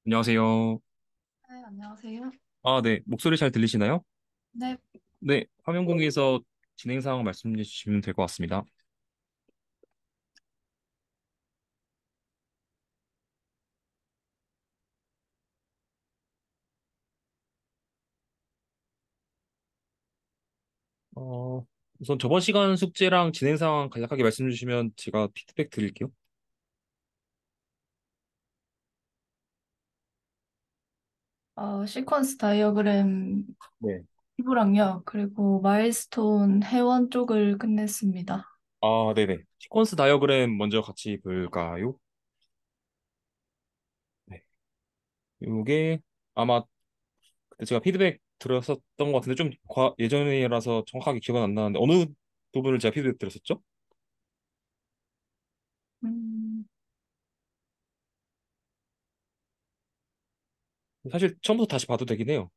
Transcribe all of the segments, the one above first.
안녕하세요. 네, 안녕하세요. 아, 네. 목소리 잘 들리시나요? 네, 네. 화면 공개에서 진행 사항 말씀해 주시면 될 것 같습니다. 어, 우선 저번 시간 숙제랑 진행 상황 간략하게 말씀해 주시면 제가 피드백 드릴게요. 시퀀스 다이어그램 네. 피부랑요, 그리고 마일스톤 회원 쪽을 끝냈습니다. 아, 네네. 시퀀스 다이어그램 먼저 같이 볼까요? 네. 이게 아마 그때 제가 피드백 드렸었던 것 같은데 좀 예전이라서 정확하게 기억은 안 나는데 어느 부분을 제가 피드백 드렸었죠? 음, 사실 처음부터 다시 봐도 되긴 해요.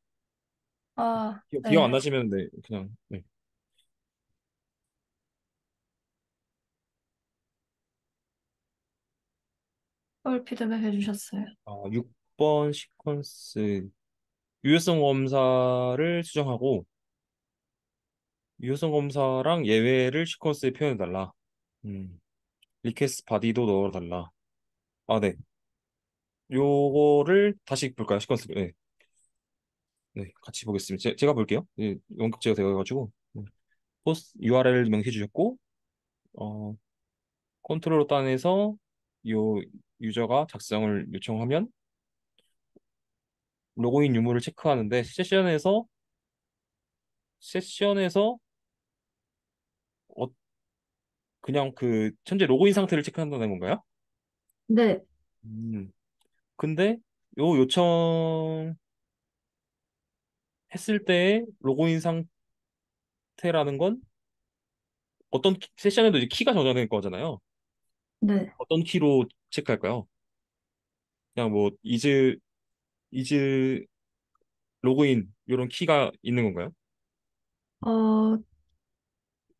기억 안 네, 나시면 네, 그냥 네. 헐 피드백 해주셨어요. 6번 시퀀스 유효성 검사를 수정하고 유효성 검사랑 예외를 시퀀스에 표현해달라. 음, 리퀘스트 바디도 넣어달라. 아, 네. 요거를 다시 볼까요? 시퀀스. 네. 네, 같이 보겠습니다. 제가 볼게요. 예, 원격제가 되어가지고 포스트 URL 명시해 주셨고 컨트롤 단에서 요 유저가 작성을 요청하면 로그인 유무를 체크하는데 세션에서 어, 그냥 그 현재 로그인 상태를 체크한다는 건가요? 네, 음, 근데 요 요청했을 때의 로그인 상태라는 건 세션에도 이제 키가 저장될 거잖아요. 네. 어떤 키로 체크할까요? 그냥 뭐 이즈 로그인 이런 키가 있는 건가요? 어,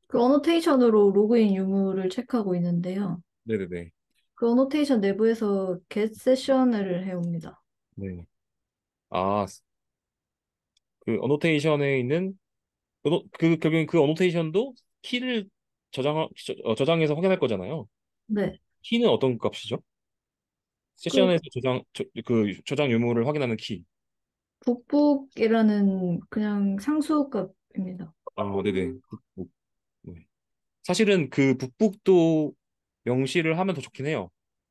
그 어노테이션으로 로그인 유무를 체크하고 있는데요. 네네네. 그 어노테이션 내부에서 get 세션을 해옵니다. 네. 아, 그 어노테이션에 있는 결국엔 그 어노테이션도 키를 저장해서 확인할 거잖아요. 네, 키는 어떤 값이죠? 그 세션에서 그 저장 유무를 확인하는 키. 북북이라는 그냥 상수값입니다. 아, 네네. 네. 사실은 그 북북도 명시를 하면 더 좋긴 해요.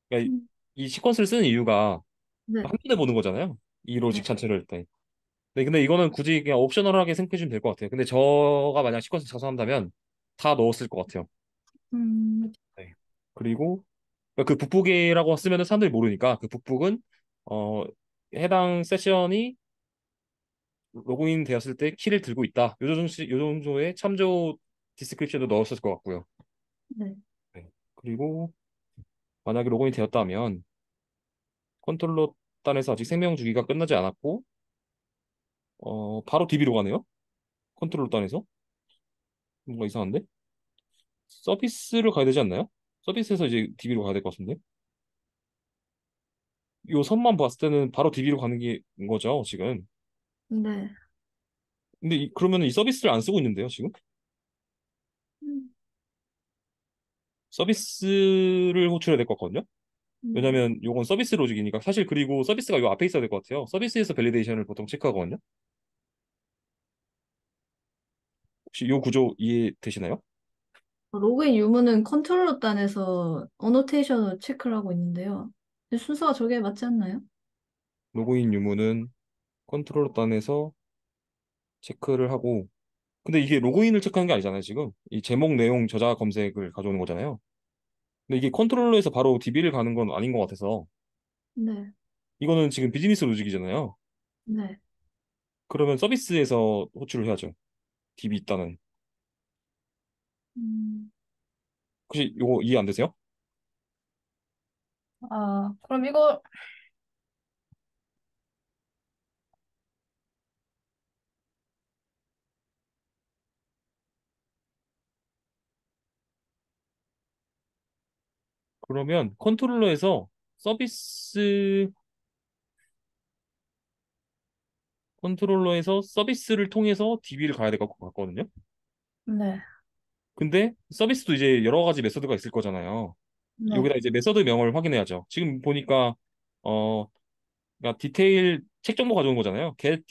그러니까 음, 이 시퀀스를 쓰는 이유가 네, 한눈에 보는 거잖아요. 이 로직 네. 자체를 일단. 네, 근데 이거는 굳이 그냥 옵셔널하게 생각해 주면 될 것 같아요. 근데 저가 만약 시퀀스 작성한다면 다 넣었을 것 같아요. 음, 네. 그리고 그 북북이라고 쓰면은 사람들이 모르니까 그 북북은 어 해당 세션이 로그인 되었을 때 키를 들고 있다. 요 정도의 참조 디스크립션도 넣었을 것 같고요. 네. 네. 그리고 만약에 로그인이 되었다면 컨트롤러 단에서 아직 생명 주기가 끝나지 않았고 바로 DB로 가네요. 컨트롤러 단에서 뭔가 이상한데? 서비스를 가야 되지 않나요? 서비스에서 이제 DB로 가야 될 것 같은데. 요 선만 봤을 때는 바로 DB로 가는 게 거죠, 지금. 네. 근데 그러면 이 서비스를 안 쓰고 있는데요, 지금? 음, 서비스를 호출해야 될 것 같거든요. 음. 왜냐면 요건 서비스 로직이니까 사실 그리고 서비스가 요 앞에 있어야 될 것 같아요. 서비스에서 밸리데이션을 보통 체크하거든요. 혹시 요 구조 이해되시나요? 로그인 유무는 컨트롤러 단에서 어노테이션으로 체크를 하고 있는데요. 근데 순서가 저게 맞지 않나요? 로그인 유무는 컨트롤러 단에서 체크를 하고 근데 이게 로그인을 체크하는 게 아니잖아요, 지금. 이 제목 내용 저자 검색을 가져오는 거잖아요. 근데 이게 컨트롤러에서 바로 DB를 가는 건 아닌 것 같아서 네, 이거는 지금 비즈니스 로직이잖아요. 네. 그러면 서비스에서 호출을 해야죠. DB 있다는. 음, 혹시 요거 이해 안 되세요? 그럼 이거, 그러면 컨트롤러에서 서비스 컨트롤러에서 서비스를 통해서 DB를 가야 될 것 같거든요. 네, 근데 서비스도 이제 여러 가지 메서드가 있을 거잖아요. 네, 여기다 이제 메서드명을 확인해야죠. 지금 보니까 어 그러니까 디테일 책 정보 가져온 거잖아요. get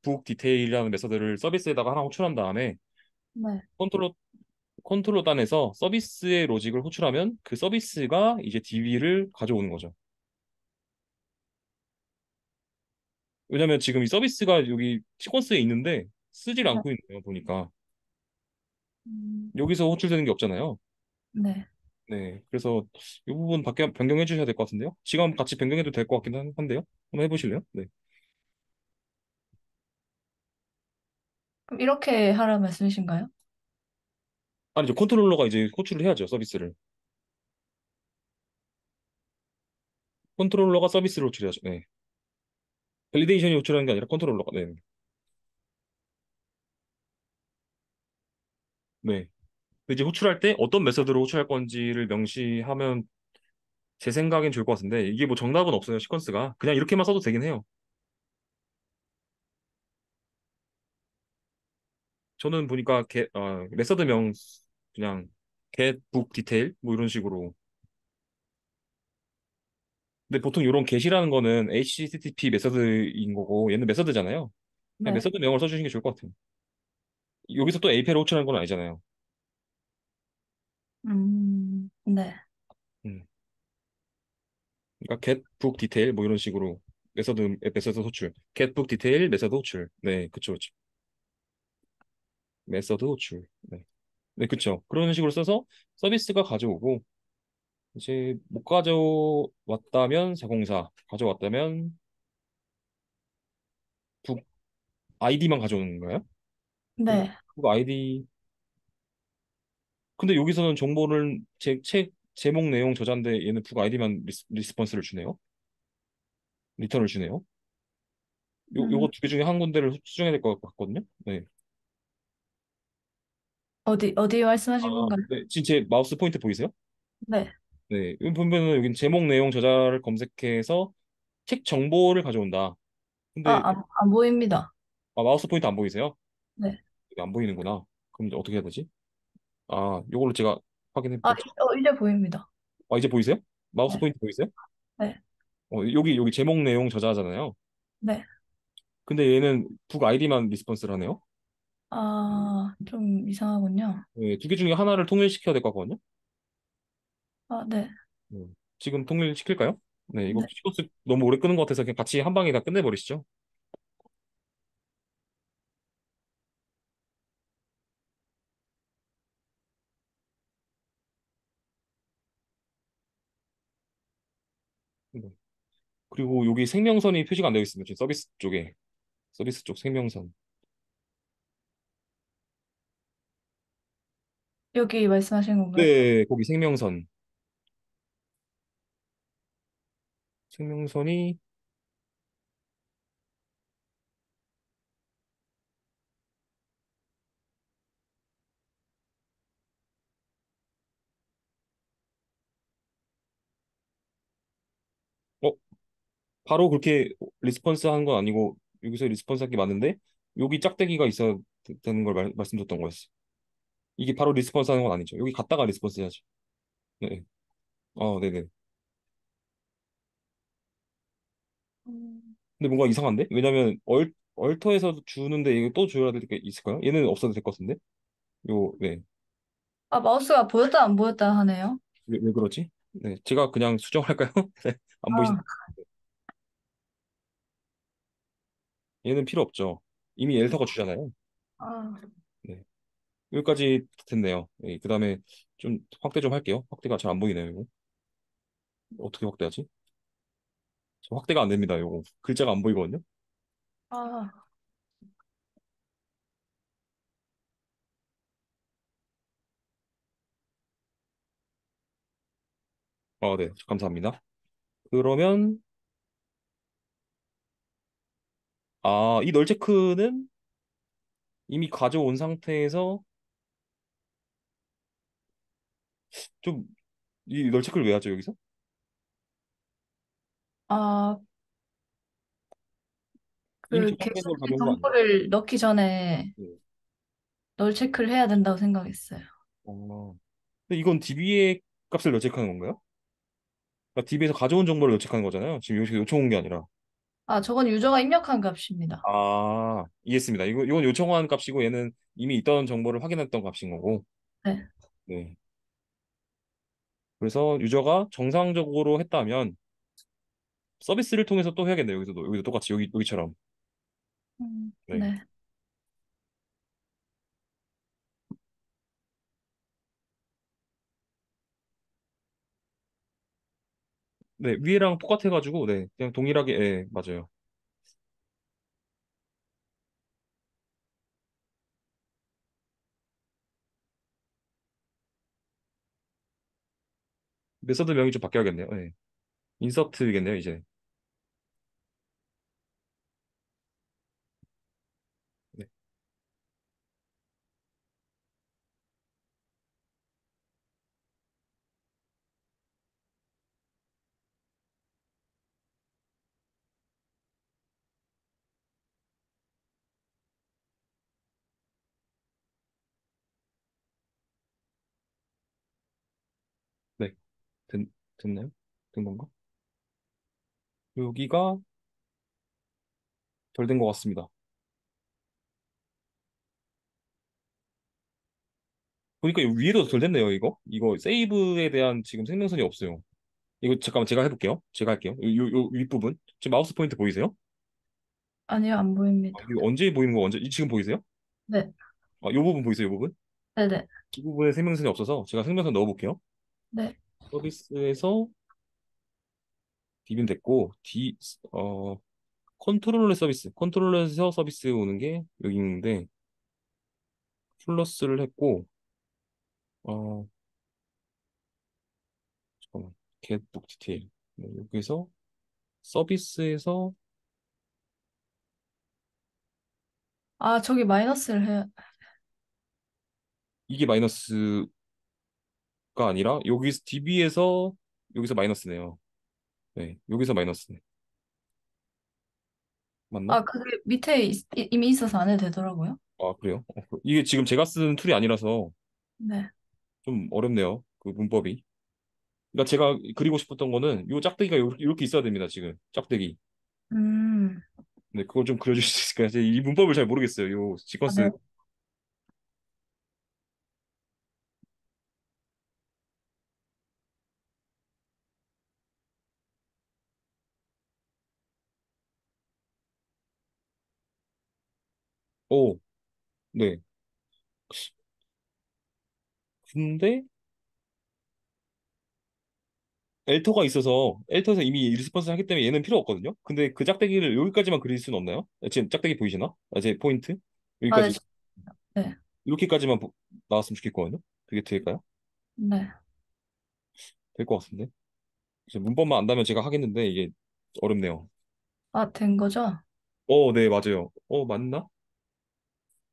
book detail이라는 메서드를 서비스에다가 하나 호출한 다음에 네. 컨트롤 컨트롤 단에서 서비스의 로직을 호출하면 그 서비스가 이제 DB를 가져오는 거죠. 왜냐면 지금 이 서비스가 여기 시퀀스에 있는데 쓰질 네. 않고 있네요. 보니까 음, 여기서 호출되는 게 없잖아요. 네. 네, 그래서 이 부분 밖에 변경해 주셔야 될 것 같은데요. 지금 같이 변경해도 될 것 같긴 한데요. 한번 해보실래요? 네. 그럼 이렇게 하라 말씀이신가요? 아니죠. 컨트롤러가 이제 호출을 해야죠. 서비스를. 컨트롤러가 서비스를 호출해야죠. 네. 밸리데이션이 호출하는 게 아니라 컨트롤러가. 네. 네. 이제 호출할 때 어떤 메서드로 호출할 건지를 명시하면 제 생각엔 좋을 것 같은데 이게 뭐 정답은 없어요. 시퀀스가. 그냥 이렇게만 써도 되긴 해요. 저는 보니까 메서드명 그냥 get book detail 뭐 이런 식으로. 근데 보통 이런 get이라는 거는 HTTP 메서드인 거고 얘는 메서드잖아요. 그냥 네. 메서드명을 써주시는 게 좋을 것 같아요. 여기서 또 API를 호출하는 건 아니잖아요. 네. 음. 그러니까 get book detail 뭐 이런 식으로 메서드 호출. get book detail 메서드 호출. 네, 그쵸, 그쵸. 메서드 호출. 네. 네, 그쵸. 그런 식으로 써서 서비스가 가져오고 이제 못 가져왔다면 404, 가져왔다면 북 아이디만 가져오는 거예요? 그러면 네. 북 아이디 근데 여기서는 정보를 제 책 제목 내용 저자인데 얘는 북 아이디만 리스폰스를 주네요. 리턴을 주네요. 음, 요거 두 개 중에 한 군데를 수정해야 될 것 같거든요. 네. 어디 아, 말씀하신 건가요? 네. 지금 제 마우스 포인트 보이세요? 네. 네. 여기 보면은 여기 제목 내용 저자를 검색해서 책 정보를 가져온다. 근데 안 보입니다. 마우스 포인트 안 보이세요? 네. 이게 안 보이는구나. 그럼 이제 어떻게 해야 되지? 요걸로 제가 확인해 볼게요. 이제 보입니다. 이제 보이세요? 마우스 네. 포인트 보이세요? 네. 여기 제목 내용 저자잖아요. 네. 근데 얘는 북 아이디만 리스폰스를 하네요. 좀 이상하군요. 네, 두 개 중에 하나를 통일시켜야 될 것 같거든요. 네. 네. 지금 통일시킬까요? 네, 이거 네. 시퀀스 너무 오래 끄는 것 같아서 그냥 같이 한 방에 다 끝내버리시죠. 네. 그리고 여기 생명선이 표시가 안 되어 있습니다. 지금 서비스 쪽 생명선. 여기 말씀하신 건가요? 네, 거기 생명선이 어, 바로 그렇게 리스폰스 한 건 아니고 여기서 리스폰스 한 게 맞는데 여기 짝대기가 있어야 되는 걸 말씀드렸던 거였어요. 이게 바로 리스폰스 하는 건 아니죠. 여기 갔다가 리스폰스 해야죠. 네. 네네. 음. 근데 뭔가 이상한데? 왜냐면 얼터에서 주는데 이거 또 줘야 될 게 있을까요? 얘는 없어도 될 것 같은데? 네. 마우스가 보였다 안 보였다 하네요. 왜 그러지? 네. 제가 그냥 수정할까요? 네. 안 보이신 아, 얘는 필요 없죠. 이미 엘터가 주잖아요. 아, 네. 여기까지 됐네요. 네. 그다음에 좀 확대 좀 할게요. 확대가 잘 안 보이네요, 이거. 어떻게 확대하지? 확대가 안 됩니다, 이거. 글자가 안 보이거든요. 아, 네. 감사합니다. 그러면 이 널 체크는 이미 가져온 상태에서 좀 이 널 체크를 왜 하죠, 여기서? 아, 이미 그 저장된 걸 객관식 가져온 거 아니에요? 정보를 넣기 전에 네. 널 체크를 해야 된다고 생각했어요. 어. 근데 이건 DB의 값을 여체크하는 건가요? 그러니까 DB에서 가져온 정보를 여체크하는 거잖아요. 지금 여기서 요청 온 게 아니라. 아, 저건 유저가 입력한 값입니다. 아, 이해했습니다. 이건 요청한 값이고 얘는 이미 있던 정보를 확인했던 값인 거고. 네. 네. 그래서 유저가 정상적으로 했다면 서비스를 통해서 또 해야겠네요. 여기도 똑같이 여기처럼. 네. 네. 네, 위에랑 똑같아가지고 네, 그냥 동일하게 예, 맞아요. 메서드 명이 좀 바뀌어야겠네요. 네. 인서트겠네요, 이제. 네. 네. 됐, 됐나요? 된 건가? 여기가 덜 된 것 같습니다. 보니까 이 위에도 덜 됐네요, 이거. 이거 세이브에 대한 지금 생명선이 없어요. 이거 잠깐만 제가 해볼게요. 제가 할게요. 요 윗부분. 지금 마우스 포인트 보이세요? 아니요, 안 아, 보입니다. 이거 언제 보이는 거 지금 보이세요? 네. 아, 요 부분 보이세요, 요 부분? 네네. 이 부분에 생명선이 없어서 제가 생명선 넣어볼게요. 네. 서비스에서 디빈 됐고, 어, 컨트롤러에서 서비스 오는 게 여기 있는데, 플러스를 했고, 어, 잠깐만, getbook 디테일. 네, 여기서 서비스에서 아, 저기 마이너스를 해. 이게 마이너스가 아니라, 여기서 DB에서 여기서 마이너스네요. 네, 여기서 마이너스네. 맞나? 아, 그게 밑에 이미 있어서 안 해도 되더라고요. 아, 그래요? 이게 지금 제가 쓴 툴이 아니라서 네. 좀 어렵네요. 그 문법이. 그러니까 제가 그리고 싶었던 거는 요 짝대기가 이렇게 있어야 됩니다, 지금. 짝대기. 음. 네, 그걸 좀 그려줄 수 있을까요? 제가 이 문법을 잘 모르겠어요. 요 아, 네. 시퀀스. 오, 네. 근데 엘터에서 이미 리스폰스 하기 때문에 얘는 필요 없거든요. 근데 그 짝대기를 여기까지만 그릴 수는 없나요? 지금 짝대기 보이시나? 제 포인트 아, 네. 여기까지 네. 이렇게까지만 나왔으면 좋겠거든요. 그게 될까요? 네. 될 것 같은데. 이제 문법만 안다면 제가 하겠는데 이게 어렵네요. 아, 된 거죠? 네, 맞아요. 맞나?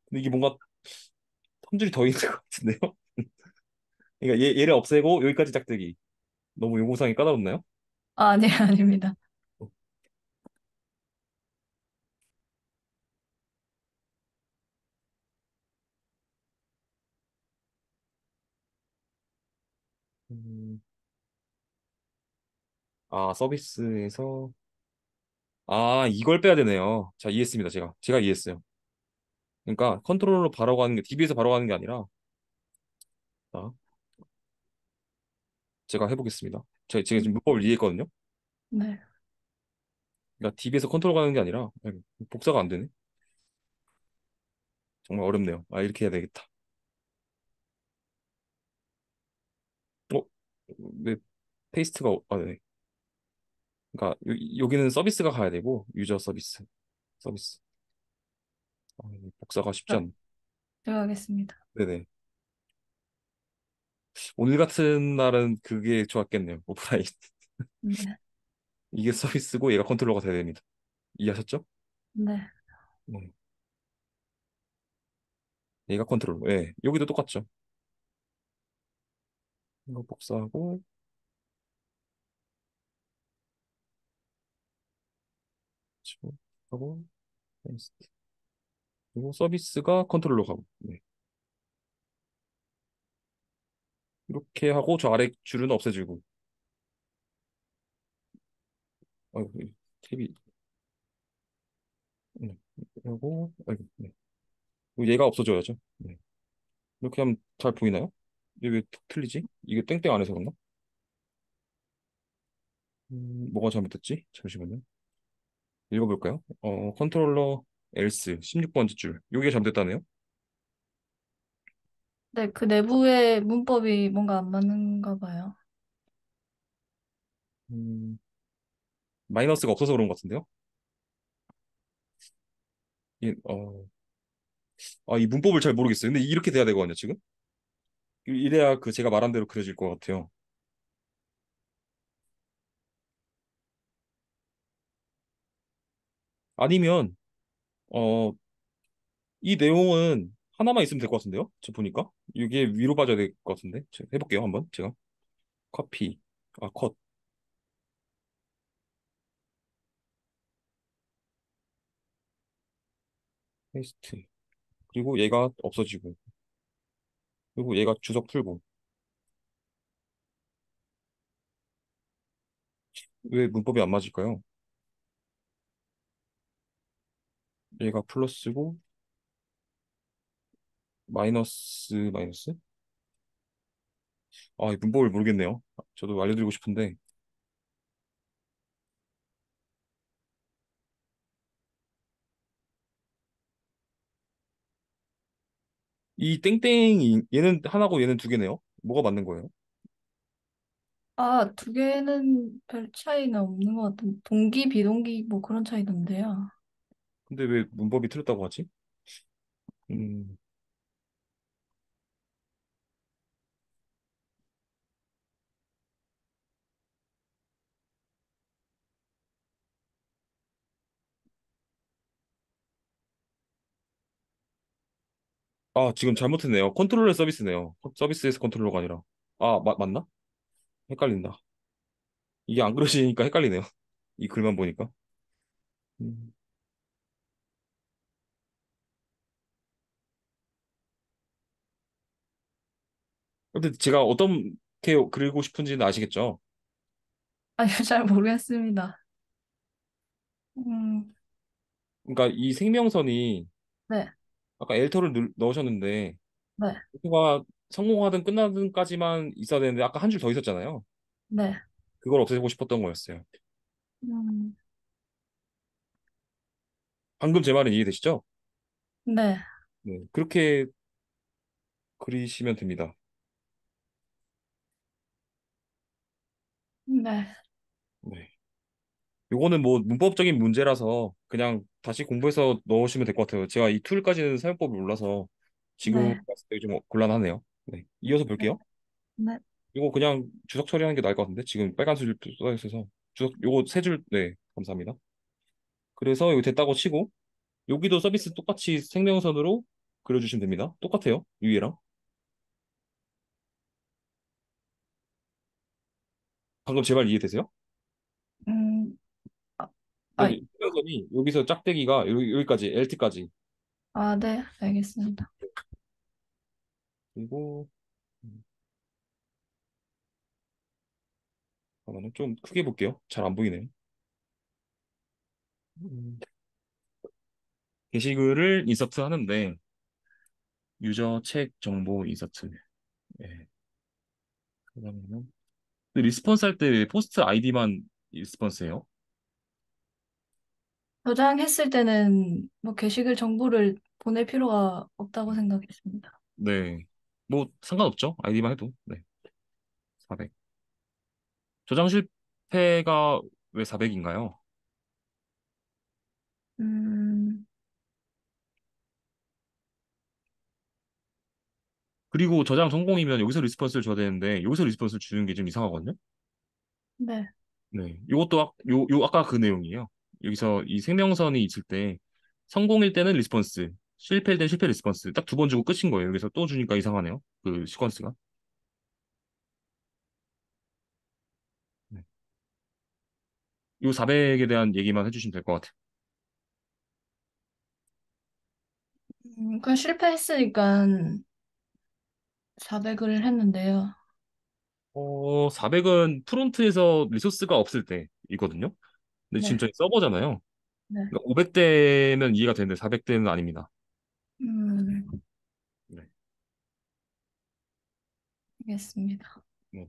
근데 이게 뭔가 텀줄이 더 있는 것 같은데요? 그러니까 얘를 없애고 여기까지 짝대기. 너무 요구사항이 까다롭나요? 아, 아니, 아닙니다. 음, 서비스에서 이걸 빼야 되네요. 자, 이해했습니다. 제가 이해했어요. 그러니까 컨트롤러 바로 가는 게 DB에서 바로 가는 게 아니라 자, 제가 해보겠습니다. 제가 지금 문법을 이해했거든요. 네. 그러니까 DB에서 컨트롤 가는 게 아니라 복사가 안 되네. 정말 어렵네요. 이렇게 해야 되겠다. 어, 네, 페이스트가 네. 그러니까 여기는 서비스가 가야 되고 유저 서비스. 복사가 쉽지 자, 않네. 제가 하겠습니다. 네네. 오늘 같은 날은 그게 좋았겠네요. 오프라인. 네. 이게 서비스고 얘가 컨트롤러가 돼야 됩니다. 이해하셨죠? 네. 네. 얘가 컨트롤러. 예. 여기도 똑같죠. 이거 복사하고 치고 하고 페이스트. 그리고 서비스가 컨트롤러 가고. 네. 이렇게 하고 저 아래 줄은 없애주고. 아이고, 탭이. 네. 하고, 아이고, 네. 그리고 얘가 없어져야죠. 네. 이렇게 하면 잘 보이나요? 이게 왜 툭 틀리지? 이게 땡땡 안 해서 그런가? 뭐가 잘못됐지? 잠시만요. 읽어볼까요? 컨트롤러 else 16번째 줄. 이게 잘못됐다네요. 네, 그 내부의 문법이 뭔가 안 맞는가 봐요. 음, 마이너스가 없어서 그런 것 같은데요. 이, 이 문법을 잘 모르겠어요. 근데 이렇게 돼야 되거든요, 지금. 이래야 그 제가 말한 대로 그려질 것 같아요. 아니면 어, 이 내용은 하나만 있으면 될 것 같은데요? 저 보니까 이게 위로 빠져야 될 것 같은데. 제가 해볼게요, 한번 제가. 커피, 컷, 페이스트. 그리고 얘가 없어지고, 그리고 얘가 주석 풀고. 왜 문법이 안 맞을까요? 얘가 플러스고 마이너스 마이너스. 이 문법을 모르겠네요. 저도 알려드리고 싶은데 이 땡땡이 얘는 하나고 얘는 두 개네요. 뭐가 맞는 거예요? 아, 두 개는 별 차이는 없는 것 같은 동기, 비동기 뭐 그런 차이던데요. 근데 왜 문법이 틀렸다고 하지? 음, 지금 잘못했네요. 컨트롤러 서비스네요. 서비스에서 컨트롤러가 아니라. 맞나? 헷갈린다. 이게 안 그려지니까 헷갈리네요. 이 글만 보니까. 음. 근데 제가 어떻게 그리고 싶은지는 아시겠죠? 아니, 잘 모르겠습니다. 음, 그러니까 이 생명선이 네, 아까 엘터를 넣으셨는데 네, 엘터가 성공하든 끝나든까지만 있어야 되는데 아까 한 줄 더 있었잖아요. 네. 그걸 없애고 싶었던 거였어요. 음, 방금 제 말은 이해되시죠? 네, 네, 그렇게 그리시면 됩니다. 네, 네. 요거는 뭐 문법적인 문제라서 그냥 다시 공부해서 넣으시면 될 것 같아요. 제가 이 툴까지는 사용법을 몰라서 지금 네, 봤을 때 좀 곤란하네요. 네. 이어서 네, 볼게요. 네. 이거 그냥 주석 처리하는 게 나을 것 같은데 지금 빨간 줄 써 있어서 주석 요거 세 줄. 네, 감사합니다. 그래서 이거 됐다고 치고 여기도 서비스 똑같이 생명선으로 그려주시면 됩니다. 똑같아요. 위에랑. 방금 제 말 이해되세요? 음, 아, 아, 그러니까 생명선이 여기서 짝대기가 여기까지 LT까지. 네, 알겠습니다. 그리고 잠깐만요. 좀 크게 볼게요. 잘 안 보이네요. 음, 게시글을 인서트 하는데 유저 책 정보 인서트. 예. 그러면은 리스폰스 할 때 포스트 아이디만 리스폰스예요? 저장했을 때는 뭐 게시글 정보를 보낼 필요가 없다고 생각했습니다. 네. 뭐 상관없죠. 아이디만 해도. 네. 400. 저장 실패가 왜 400인가요? 음, 그리고 저장 성공이면 여기서 리스폰스를 줘야 되는데 여기서 리스폰스를 주는 게 좀 이상하거든요. 네, 네. 이것도 아까 그 내용이에요. 여기서 이 생명선이 있을 때 성공일 때는 리스폰스, 실패일 땐 실패 리스폰스 딱 두 번 주고 끝인 거예요. 여기서 또 주니까 이상하네요. 그 시퀀스가. 네. 이 400에 대한 얘기만 해주시면 될 것 같아요. 그냥 실패했으니까 400을 했는데요. 400은 프론트에서 리소스가 없을 때이거든요. 근데 지금 네. 저희 서버잖아요. 네. 그러니까 500대면 이해가 되는데 400대는 아닙니다. 음, 네. 알겠습니다. 네.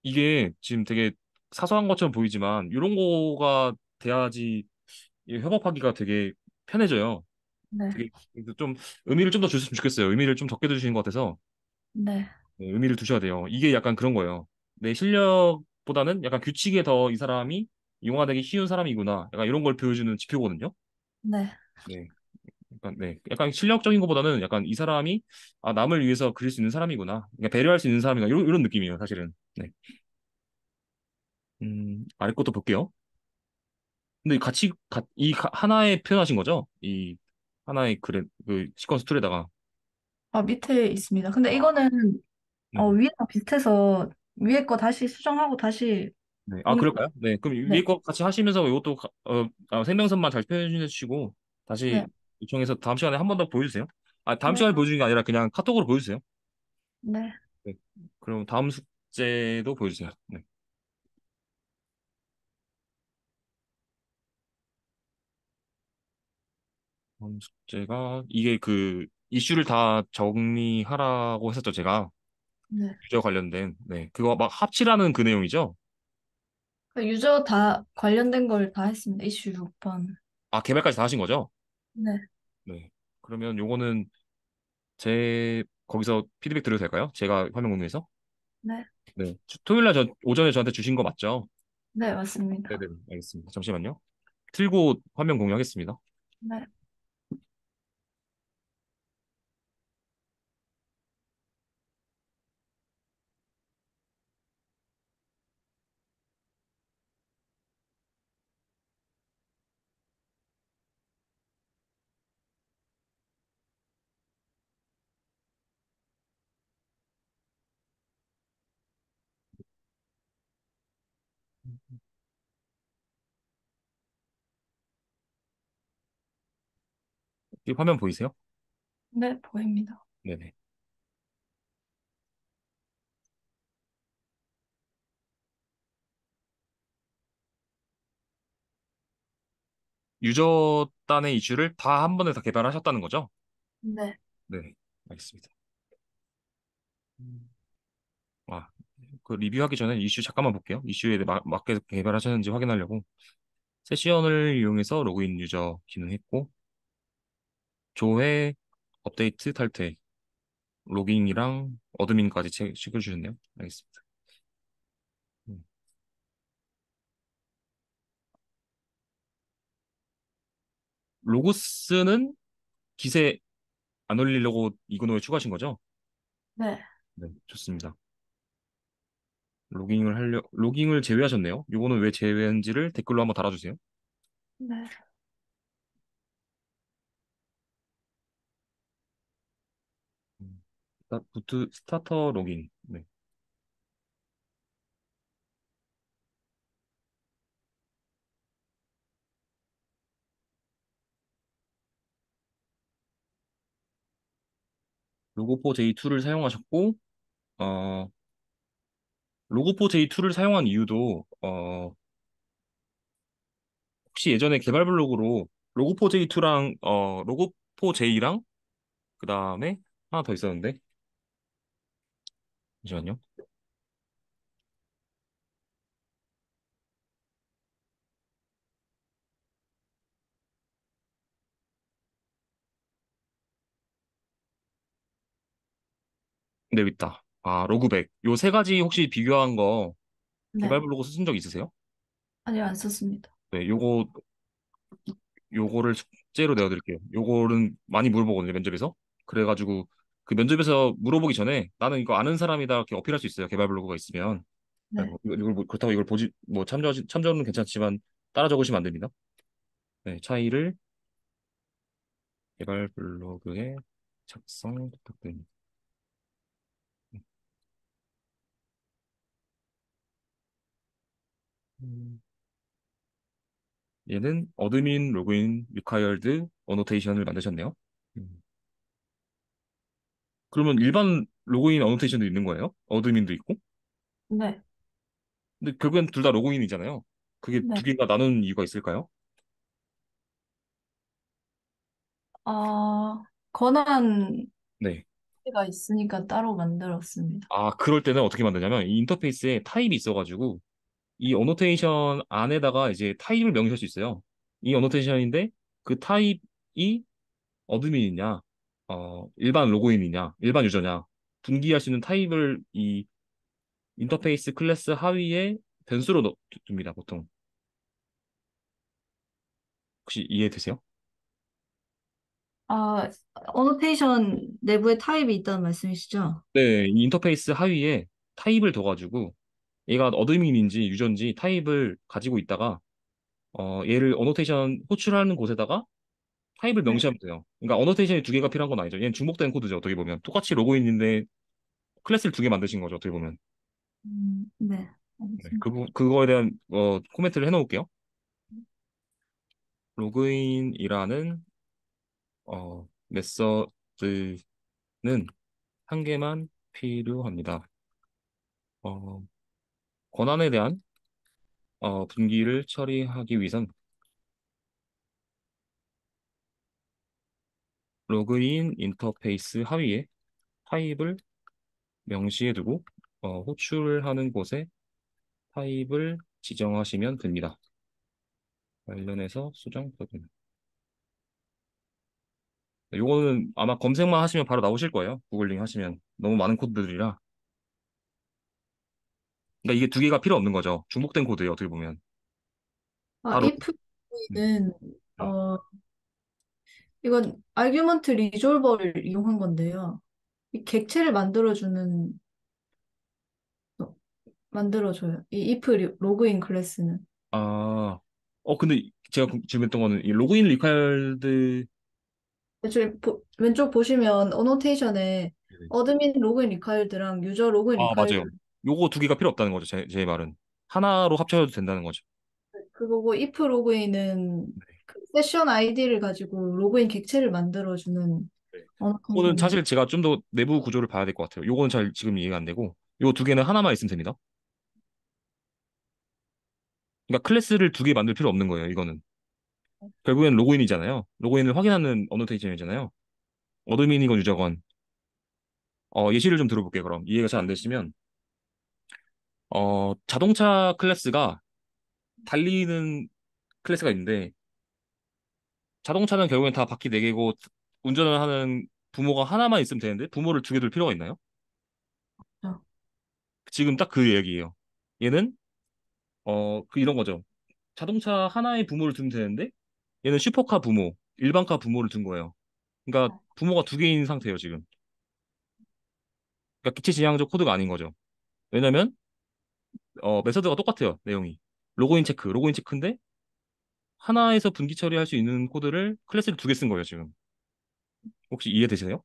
이게 지금 되게 사소한 것처럼 보이지만 이런 거가 돼야지 이 협업하기가 되게 편해져요. 네. 되게 좀 의미를 좀 더 주셨으면 좋겠어요. 의미를 좀 적게 두시는 것 같아서 네. 네, 의미를 두셔야 돼요. 이게 약간 그런 거예요. 내 실력보다는 약간 규칙에 더 이 사람이 융화되기 쉬운 사람이구나. 약간 이런 걸 보여주는 지표거든요. 네. 네. 약간 실력적인 것보다는 약간 이 사람이 남을 위해서 그릴 수 있는 사람이구나. 그러니까 배려할 수 있는 사람이구나. 이런 느낌이에요, 사실은. 네. 아래 것도 볼게요. 근데 하나에 표현하신 거죠? 이 하나의 그 시퀀스 툴에다가. 아, 밑에 있습니다. 근데 아, 이거는 네네. 위에랑 비슷해서 위에 거 다시 수정하고 다시 네. 아, 보내. 그럴까요? 네. 그럼 위에 네. 거 같이 하시면서 이것도 생명선만 잘 표현해 주시고 네. 다시 요청해서 다음 시간에 한 번 더 보여주세요. 다음 네. 시간에 보여주는 게 아니라 그냥 카톡으로 보여주세요. 네. 네. 그럼 다음 숙제도 보여주세요. 네. 다음 숙제가 이게 그 이슈를 다 정리하라고 했었죠, 제가. 네. 유저 관련된. 네. 그거 막 합치라는 그 내용이죠? 그 유저 다 관련된 걸 다 했습니다. 이슈 6번. 개발까지 다 하신 거죠? 네. 네. 그러면 요거는 제 거기서 피드백 드려도 될까요? 제가 화면 공유해서. 네. 네. 토요일 날 오전에 저한테 주신 거 맞죠? 네, 맞습니다. 네네. 알겠습니다. 잠시만요. 틀고 화면 공유하겠습니다. 네. 이 화면 보이세요? 네, 보입니다. 네네. 유저단의 이슈를 다 한 번에 다 개발하셨다는 거죠? 네. 네. 알겠습니다. 아, 그 리뷰하기 전에 이슈 잠깐만 볼게요. 이슈에 맞게 개발하셨는지 확인하려고. 세시언을 이용해서 로그인 유저 기능했고, 조회, 업데이트, 탈퇴, 로깅이랑 어드민까지 챙겨주셨네요. 알겠습니다. 음. 로고스는 기세 안 올리려고 이그노에 추가하신 거죠? 네. 네, 좋습니다. 로깅을 제외하셨네요. 요거는 왜 제외한지를 댓글로 한번 달아주세요. 네. 음. 부트 스타터 로깅. 네. 로고포 J2를 사용하셨고, 어, 로고포 J2를 사용한 이유도, 혹시 예전에 개발 블로그로 로고포 J2랑, 로고포 J랑, 그 다음에 하나 더 있었는데, 잠시만요. 네, 있다. 로그백. 요 세 가지 혹시 비교한 거 개발 네. 블로그 쓰신 적 있으세요? 아니요, 안 썼습니다. 네, 요거를 숙제로 내어드릴게요. 요거는 많이 물어보거든요, 면접에서. 그래가지고 그 면접에서 물어보기 전에 나는 이거 아는 사람이다 이렇게 어필할 수 있어요. 개발 블로그가 있으면. 네. 그렇다고 이걸 보지 뭐 참조는 괜찮지만 따라 적으시면 안 됩니다. 네, 차이를 개발 블로그에 작성 부탁드립니다. 음, 얘는 어드민 로그인 리ኳ이어드 어노테이션을 만드셨네요. 음. 그러면 일반 로그인 어노테이션도 있는 거예요? 어드민도 있고? 네. 근데 결국엔 둘 다 로그인이잖아요. 그게 두 네. 개가 나눈 이유가 있을까요? 아, 권한가 네. 있으니까 따로 만들었습니다. 아, 그럴 때는 어떻게 만드냐면 이 인터페이스에 타입이 있어가지고 이 어노테이션 안에다가 이제 타입을 명시할 수 있어요. 이 어노테이션인데 그 타입이 어드민이냐, 일반 로그인이냐, 일반 유저냐 분기할 수 있는 타입을 이 인터페이스 클래스 하위에 변수로 둡니다, 보통. 혹시 이해되세요? 아, 어노테이션 내부에 타입이 있다는 말씀이시죠? 네, 이 인터페이스 하위에 타입을 둬가지고 얘가 어드민인지 유저인지 타입을 가지고 있다가 얘를 어노테이션 호출하는 곳에다가 타입을 네. 명시하면 돼요. 그러니까 어노테이션이 두 개가 필요한 건 아니죠. 얘는 중복된 코드죠. 어떻게 보면 똑같이 로그인인데 클래스를 두 개 만드신 거죠. 어떻게 보면. 네. 네, 알겠습니다. 그거에 대한 코멘트를 해놓을게요. 로그인이라는 메서드는 한 개만 필요합니다. 어, 권한에 대한 분기를 처리하기 위해선 로그인 인터페이스 하위에 타입을 명시해두고 호출하는 곳에 타입을 지정하시면 됩니다. 관련해서 수정 부분. 요거는 아마 검색만 하시면 바로 나오실 거예요. 구글링 하시면. 너무 많은 코드들이라. 그러니까 이게 두 개가 필요 없는 거죠. 중복된 코드예요, 어떻게 보면. 아, 바로. 음, if는 음. 이건 아규먼트 리졸버를 이용한 건데요. 이 객체를 어, 만들어줘요. 이 if 로그인 클래스는. 아, 근데 제가 질문했던 거는 이 로그인 리퀘어드. 왼쪽 보시면 어노테이션에 어드민 로그인 리콰이어드랑 유저 로그인 아, 맞아요. 리콰이어드 요거 두 개가 필요 없다는 거죠. 제 말은. 하나로 합쳐도 된다는 거죠. 그거고 if 로그인은 그 세션 아이디를 가지고 로그인 객체를 만들어주는 네. 요거는 어노테이션이에요. 사실 제가 좀 더 내부 구조를 봐야 될 것 같아요. 요거는 잘 지금 이해가 안 되고, 요 두 개는 하나만 있으면 됩니다. 그러니까 클래스를 두 개 만들 필요 없는 거예요, 이거는. 결국엔 로그인이잖아요. 로그인을 확인하는 어노테이션이잖아요. 어드민이건 유저건. 예시를 좀 들어볼게요, 그럼. 이해가 잘 안 되시면. 자동차 클래스가 달리는 클래스가 있는데, 자동차는 결국엔 다 바퀴 네개고 운전을 하는 부모가 하나만 있으면 되는데, 부모를 두 개 둘 필요가 있나요? 지금 딱 그 얘기예요. 얘는, 이런 거죠. 자동차 하나의 부모를 두면 되는데, 얘는 슈퍼카 부모, 일반카 부모를 둔 거예요. 그러니까 부모가 두 개인 상태예요, 지금. 그러니까 기체 지향적 코드가 아닌 거죠. 왜냐면 메서드가 똑같아요, 내용이. 로그인 체크인데 하나에서 분기 처리할 수 있는 코드를 클래스를 두 개 쓴 거예요, 지금. 혹시 이해되세요?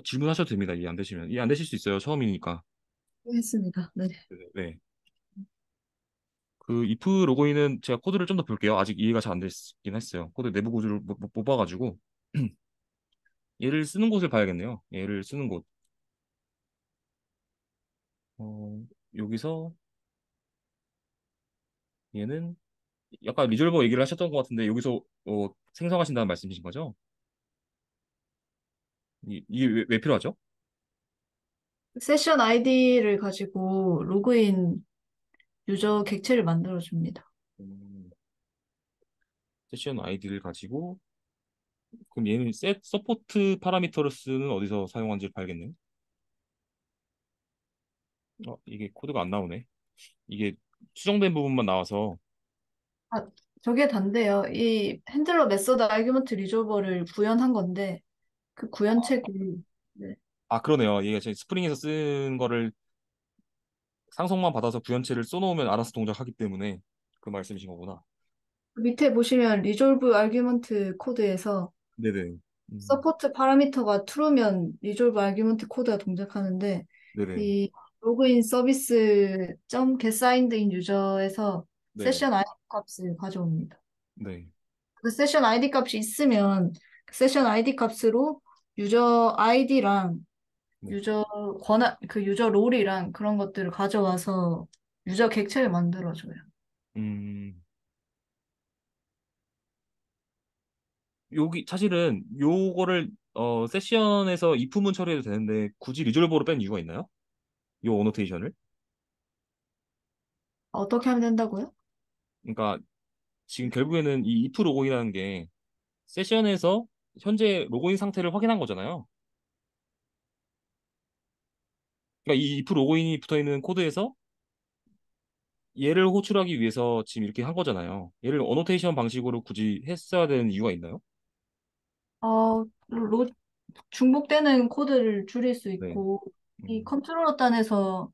질문하셔도 됩니다. 이해 안 되시면. 이해 안 되실 수 있어요, 처음이니까. 했습니다. 네. 네. 네. 그 if 로그인은 제가 코드를 좀 더 볼게요. 아직 이해가 잘 안 됐긴 했어요. 코드 내부 구조를 못 봐가지고. 얘를 쓰는 곳을 봐야겠네요. 얘를 쓰는 곳. 여기서 얘는 약간 리졸버 얘기를 하셨던 것 같은데 여기서 생성하신다는 말씀이신 거죠? 이게 왜 필요하죠? 세션 아이디를 가지고 로그인 유저 객체를 만들어줍니다. 음, 세션 아이디를 가지고 그럼 얘는 셋 서포트 파라미터로스는 어디서 사용한지 봐야겠네요. 이게 코드가 안 나오네. 이게 수정된 부분만 나와서. 아, 저게 단데요. 이 핸들러 메서드 아규먼트 리졸버를 구현한 건데 그 구현책이 네. 그러네요. 얘가 제 스프링에서 쓴 거를 상속만 받아서 구현체를 써놓으면 알아서 동작하기 때문에 그 말씀이신 거구나. 그 밑에 보시면 리졸브 아규먼트 코드에서 네네. 음, 서포트 파라미터가 true면 리졸브 아규먼트 코드가 동작하는데 네네. 이 로그인 서비스 점 getSigned인 유저에서 네네. 세션 아이디 값을 가져옵니다. 네. 그 세션 아이디 값이 있으면 그 세션 아이디 값으로 유저 아이디랑 네. 유저 권한 그 유저 롤이랑 그런 것들을 가져와서 유저 객체를 만들어줘요. 음, 여기 사실은 요거를 세션에서 if문 처리해도 되는데 굳이 리졸버로 뺀 이유가 있나요? 요 어노테이션을? 어떻게 하면 된다고요? 그러니까 지금 결국에는 이 if 로그인이라는 게 세션에서 현재 로그인 상태를 확인한 거잖아요. 그러니까 이 if 로그인이 붙어 있는 코드에서 얘를 호출하기 위해서 지금 이렇게 한 거잖아요. 얘를 어노테이션 방식으로 굳이 했어야 되는 이유가 있나요? 어, 중복되는 코드를 줄일 수 네. 있고 이 음. 컨트롤러 단에서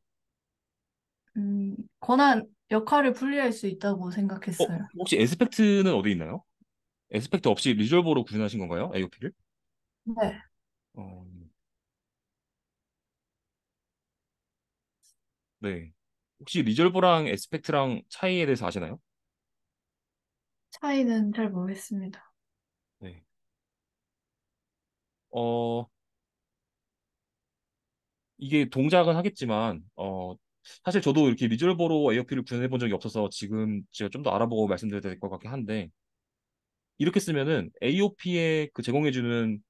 권한 역할을 분리할 수 있다고 생각했어요. 혹시 에스펙트는 어디 있나요? 에스펙트 없이 리졸버로 구현하신 건가요? AOP를? 네. 어, 네. 혹시 리졸버랑 에스펙트랑 차이에 대해서 아시나요? 차이는 잘 모르겠습니다. 네. 어, 이게 동작은 하겠지만, 사실 저도 이렇게 리졸버로 AOP를 구현해 본 적이 없어서 지금 제가 좀 더 알아보고 말씀드려야 될 것 같긴 한데, 이렇게 쓰면은 AOP에 그 제공해주는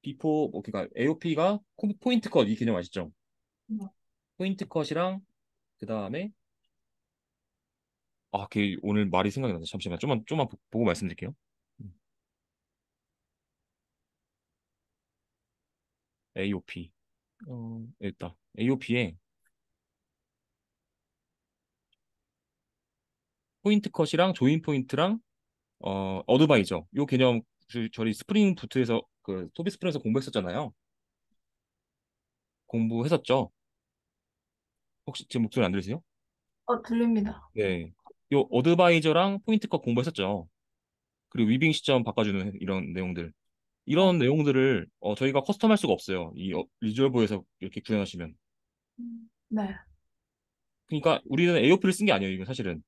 비포, 그러니까 AOP가 포인트 컷 이 개념 아시죠? 음. 포인트 컷이랑, 그 다음에, 오늘 말이 생각이 나네. 잠시만. 좀만 보고 말씀드릴게요. AOP. 일단 AOP에 포인트 컷이랑 조인 포인트랑 어드바이저 요 개념 저희 스프링 부트에서 그 토비 스프링에서 공부했었잖아요. 공부했었죠. 혹시 제 목소리 안 들리세요? 들립니다. 네. 요 어드바이저랑 포인트 컷 공부했었죠. 그리고 위빙 시점 바꿔주는 이런 내용들. 어, 이런 내용들을 저희가 커스텀할 수가 없어요. 이 리졸버에서 이렇게 구현하시면. 네. 그러니까 우리는 AOP를 쓴 게 아니에요. 이거 사실은.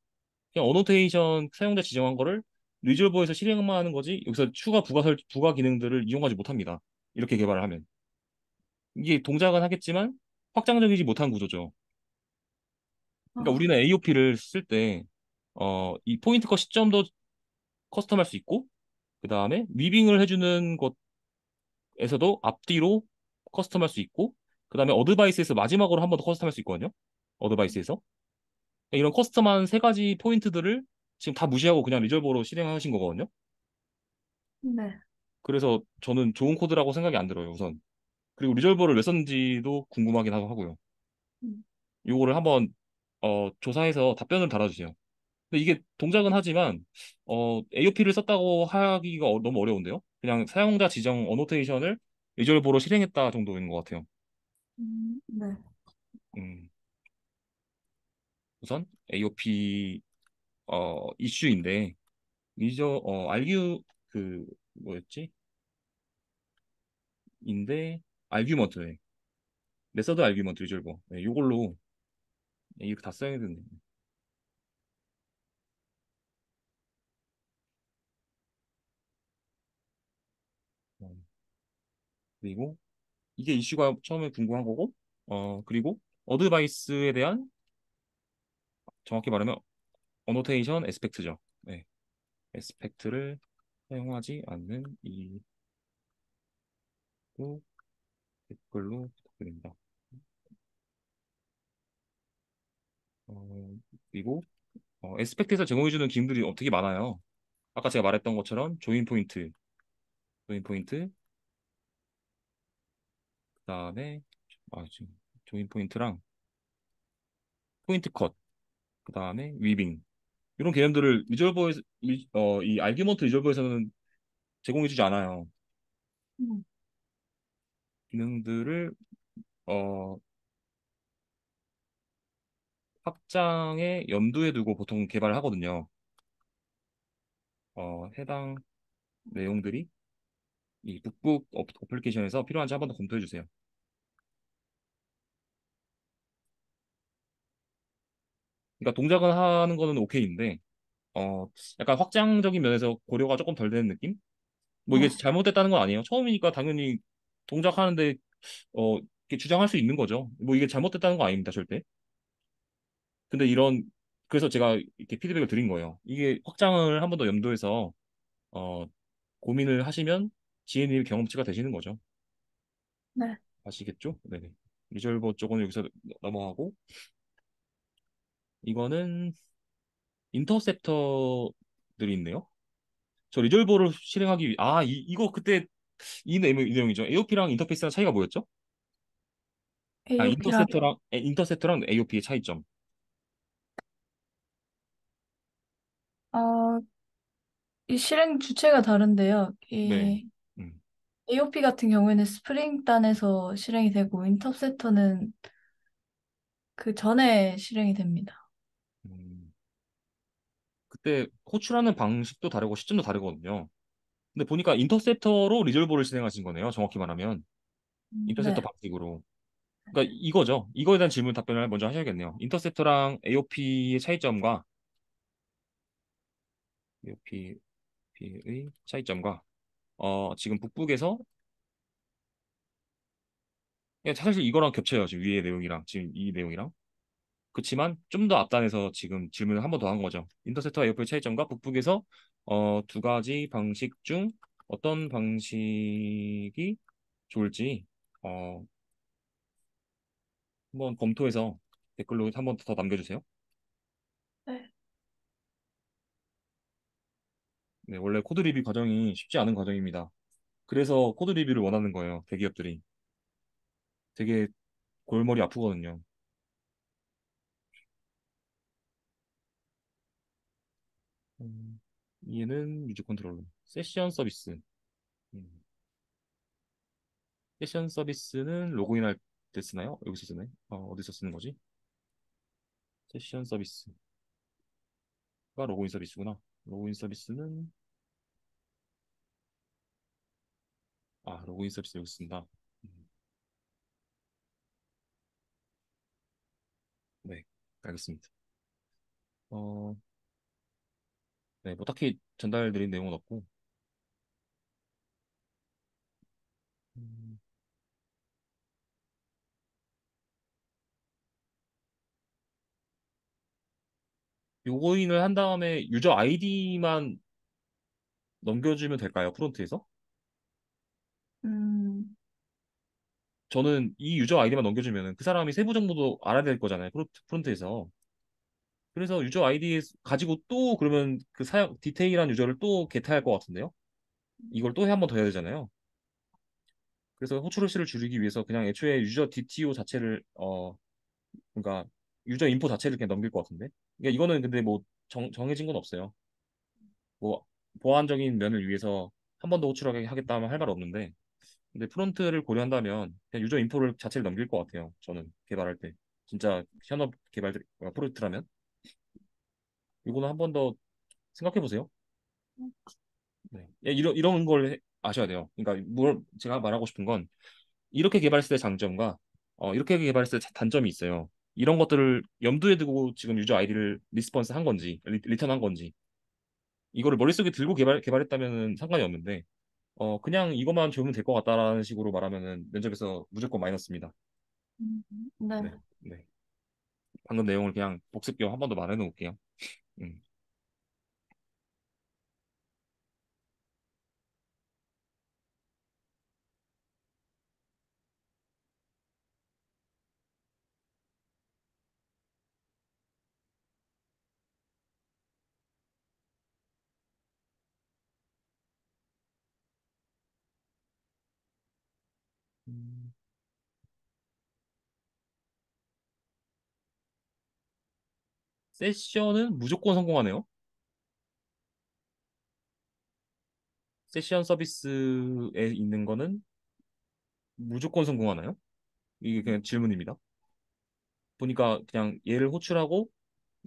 그냥 어노테이션 사용자 지정한 거를 리졸버에서 실행만 하는 거지 여기서 추가 부가 기능들을 이용하지 못합니다. 이렇게 개발을 하면 이게 동작은 하겠지만 확장적이지 못한 구조죠. 그러니까 어, 우리는 AOP를 쓸 때 이 포인트 컷 시점도 커스텀할 수 있고 그 다음에 위빙을 해주는 곳에서도 앞뒤로 커스텀할 수 있고 그 다음에 어드바이스에서 마지막으로 한 번 더 커스텀할 수 있거든요. 어드바이스에서 이런 커스텀한 세 가지 포인트들을 지금 다 무시하고 그냥 리졸버로 실행하신 거거든요. 네. 그래서 저는 좋은 코드라고 생각이 안 들어요, 우선. 그리고 리졸버를 왜 썼는지도 궁금하긴 하고요. 음. 요거를 한번 조사해서 답변을 달아주세요. 근데 이게 동작은 하지만 AOP를 썼다고 하기가 너무 어려운데요? 그냥 사용자 지정 어노테이션을 리졸버로 실행했다 정도인 것 같아요. 네. 음, 우선 AOP 이슈인데 argue 그 뭐였지? 인데 아규먼트 메서드 아규먼트 리졸버 요걸로 이거 다 써야 되는 어, 그리고 이게 이슈가 처음에 궁금한 거고, 그리고 어드바이스에 대한 정확히 말하면 어노테이션 에스펙트죠. 네, 에스펙트를 사용하지 않는 이유 댓글로 부탁드립니다. 어, 그리고 에스펙트에서 제공해주는 기능들이 되게 많아요. 아까 제가 말했던 것처럼 조인 포인트, 그다음에 지금 조인 포인트랑 포인트 컷, 그다음에 위빙 이런 개념들을 이 알규먼트 리졸버에서는 제공해주지 않아요. 음. 기능들을 어, 확장에 염두에 두고 보통 개발을 하거든요. 해당 내용들이 이 북북 어플리케이션에서 필요한지 한 번 더 검토해 주세요. 그러니까 동작은 하는 거는 오케이인데 어 약간 확장적인 면에서 고려가 조금 덜 되는 느낌? 뭐 이게 네. 잘못됐다는 건 아니에요. 처음이니까 당연히 동작하는데 이렇게 주장할 수 있는 거죠. 뭐 이게 잘못됐다는 건 아닙니다, 절대. 근데 그래서 제가 이렇게 피드백을 드린 거예요. 이게 확장을 한 번 더 염두에서 어 고민을 하시면 지혜님이 경험치가 되시는 거죠. 네. 아시겠죠? 네네. 리졸버 쪽은 여기서 넘어가고 이거는 인터셉터들이 있네요. 저 리졸버를 실행하기 이거 그때 이 내용이죠. AOP랑 인터페이스랑 차이가 뭐였죠? 아, AOP랑, 인터셉터랑 AOP의 차이점. 이 실행 주체가 다른데요. 네. 이 음, AOP 같은 경우에는 스프링단에서 실행이 되고, 인터셉터는 그 전에 실행이 됩니다. 음. 그때 호출하는 방식도 다르고 시점도 다르거든요. 근데 보니까 인터셉터로 리졸버를 진행하신 거네요. 정확히 말하면. 인터셉터 네. 방식으로. 그러니까 이거죠. 이거에 대한 질문 답변을 먼저 하셔야겠네요. 인터셉터랑 AOP의 차이점과 AOP의 차이점과 지금 북북에서 사실 이거랑 겹쳐요. 지금 위의 내용이랑 지금 이 내용이랑. 그렇지만 좀 더 앞단에서 지금 질문을 한 번 더 한 거죠. 인터셉터와 AOP의 차이점과 북북에서 두 가지 방식 중 어떤 방식이 좋을지 어, 한번 검토해서 댓글로 한 번 더 남겨주세요. 네. 네, 원래 코드 리뷰 과정이 쉽지 않은 과정입니다. 그래서 코드 리뷰를 원하는 거예요. 대기업들이. 되게 골머리 아프거든요. 음, 얘는 유저 컨트롤러. 세션 서비스. 음, 세션 서비스는 로그인할 때 쓰나요? 여기서 쓰네. 어디서 쓰는 거지? 세션 서비스가 로그인 서비스구나. 로그인 서비스는 로그인 서비스 여기 쓴다. 음, 네, 알겠습니다. 어, 네, 뭐 딱히 전달드린 내용은 없고. 음, 로그인을 한 다음에 유저 아이디만 넘겨주면 될까요? 프론트에서? 음, 저는 이 유저 아이디만 넘겨주면 그 사람이 세부 정보도 알아야 될 거잖아요. 프론트에서. 그래서 유저 아이디 가지고 또 그러면 그 사용 디테일한 유저를 또 게타할 것 같은데요. 이걸 또 한 번 더 해야 되잖아요. 그래서 호출호시를 줄이기 위해서 그냥 애초에 유저 DTO 자체를 그러니까 유저 인포 자체를 그냥 넘길 것 같은데. 그러니까 이거는 근데 뭐 정해진 건 없어요. 뭐 보안적인 면을 위해서 한 번 더 호출하게 하겠다 하면 할 말 없는데. 근데 프론트를 고려한다면 그냥 유저 인포를 자체를 넘길 것 같아요. 저는 개발할 때. 진짜 현업 개발 프로젝트라면 이거는 한 번 더 생각해 보세요. 네. 이런 걸 아셔야 돼요. 그러니까 뭘 제가 말하고 싶은 건 이렇게 개발했을 때 장점과 이렇게 개발했을 때 단점이 있어요. 이런 것들을 염두에 두고 지금 유저 아이디를 리스폰스 한 건지 리턴 한 건지 이거를 머릿속에 들고 개발했다면 상관이 없는데 그냥 이것만 주면 될 것 같다라는 식으로 말하면은 면접에서 무조건 마이너스입니다. 네. 네, 네. 방금 내용을 그냥 복습 겸 한 번 더 말해 놓을게요. 음. 음. 세션은 무조건 성공하네요. 세션 서비스에 있는 거는 무조건 성공하나요? 이게 그냥 질문입니다. 보니까 그냥 얘를 호출하고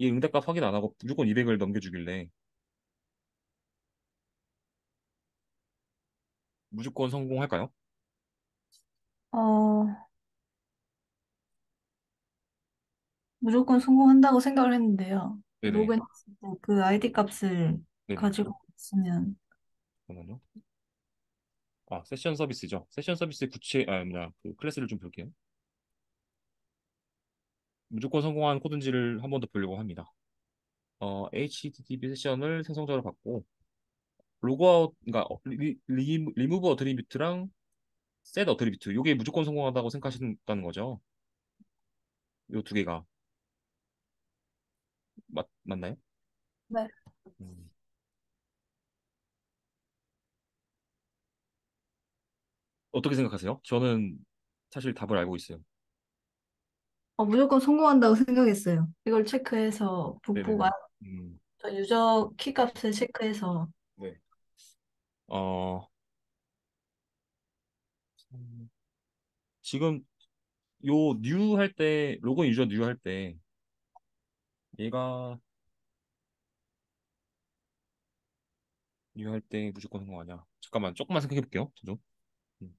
얘 응답값 확인 안 하고 무조건 200을 넘겨주길래 무조건 성공할까요? 어, 무조건 성공한다고 생각을 했는데요. 네네. 로그인했을 때 그 아이디 값을 네네. 가지고 있으면, 잠깐만요. 아, 세션 서비스죠. 세션 서비스 구체, 뭐냐, 그 클래스를 좀 볼게요. 무조건 성공한 코드인지를 한 번 더 보려고 합니다. HTTP 세션을 생성자로 받고, 로그아웃, 그러니까 리무브 어트리뷰트랑 셋 어트리뷰트, 이게 무조건 성공하다고 생각하신다는 거죠. 요 두 개가 맞나요? 네. 음. 어떻게 생각하세요? 저는 사실 답을 알고 있어요. 무조건 성공한다고 생각했어요. 이걸 체크해서 북부가 네네네. 음, 저 유저 키 값을 체크해서 네. 어, 음, 지금 요 뉴 할 때, 로그인 유저 뉴 할 때, 얘가 뉴 할 때 무조건 성공하냐? 잠깐만, 조금만 생각해 볼게요. 저도. 음.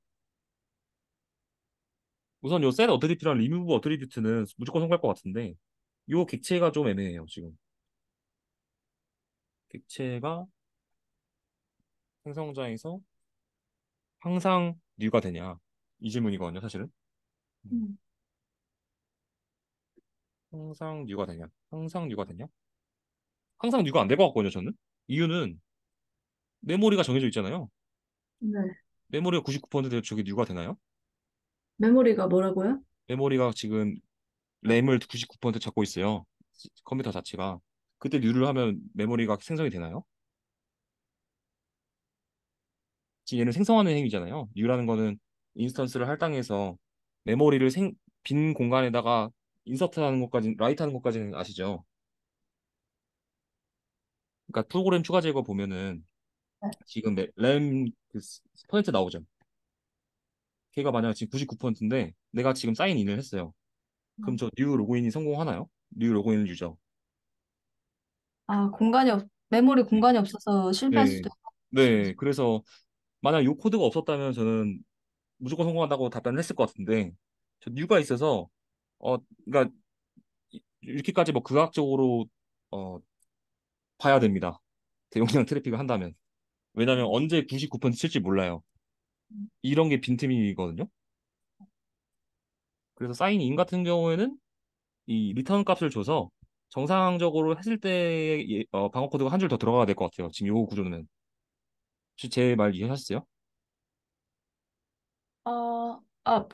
우선 요 셋 어트리뷰트랑 리무브 어트리뷰트는 무조건 성공할 것 같은데, 요 객체가 좀 애매해요, 지금. 객체가 생성자에서 항상 뉴가 되냐? 이 질문이거든요, 사실은. 음. 음, 항상 뉴가 되냐? 항상 뉴가 되냐? 항상 뉴가 안 될 것 같거든요, 저는. 이유는 메모리가 정해져 있잖아요. 네. 메모리가 99% 돼도 저게 뉴가 되나요? 메모리가 뭐라고요? 메모리가 지금 램을 99% 잡고 있어요. 컴퓨터 자체가. 그때 뉴를 하면 메모리가 생성이 되나요? 지금 얘는 생성하는 행위잖아요. 뉴라는 거는 인스턴스를 할당해서 메모리를 빈 공간에다가 인서트하는 것까지, 라이트하는 것까지는 아시죠? 그러니까 프로그램 추가 제거 보면은 네. 지금 램그 퍼센트 나오죠. 걔가 만약 지금 99%인데 내가 지금 사인인을 했어요. 그럼 저 뉴 로그인이 성공하나요? 뉴 로그인 유저. 메모리 네. 공간이 없어서 실패할 네. 수도 있고. 네. 그래서 만약 이 코드가 없었다면 저는 무조건 성공한다고 답변을 했을 것 같은데 저 뉴가 있어서 그러니까 이렇게까지 뭐 극악적으로 어 봐야 됩니다. 대용량 트래픽을 한다면. 왜냐면 언제 99% 칠지 몰라요. 이런 게 빈틈이거든요. 그래서 사인 인 같은 경우에는 이 리턴 값을 줘서 정상적으로 했을 때 방어 코드가 한 줄 더 들어가야 될 것 같아요. 지금 요 구조는. 혹시 제 말 이해하셨어요? 어, 아,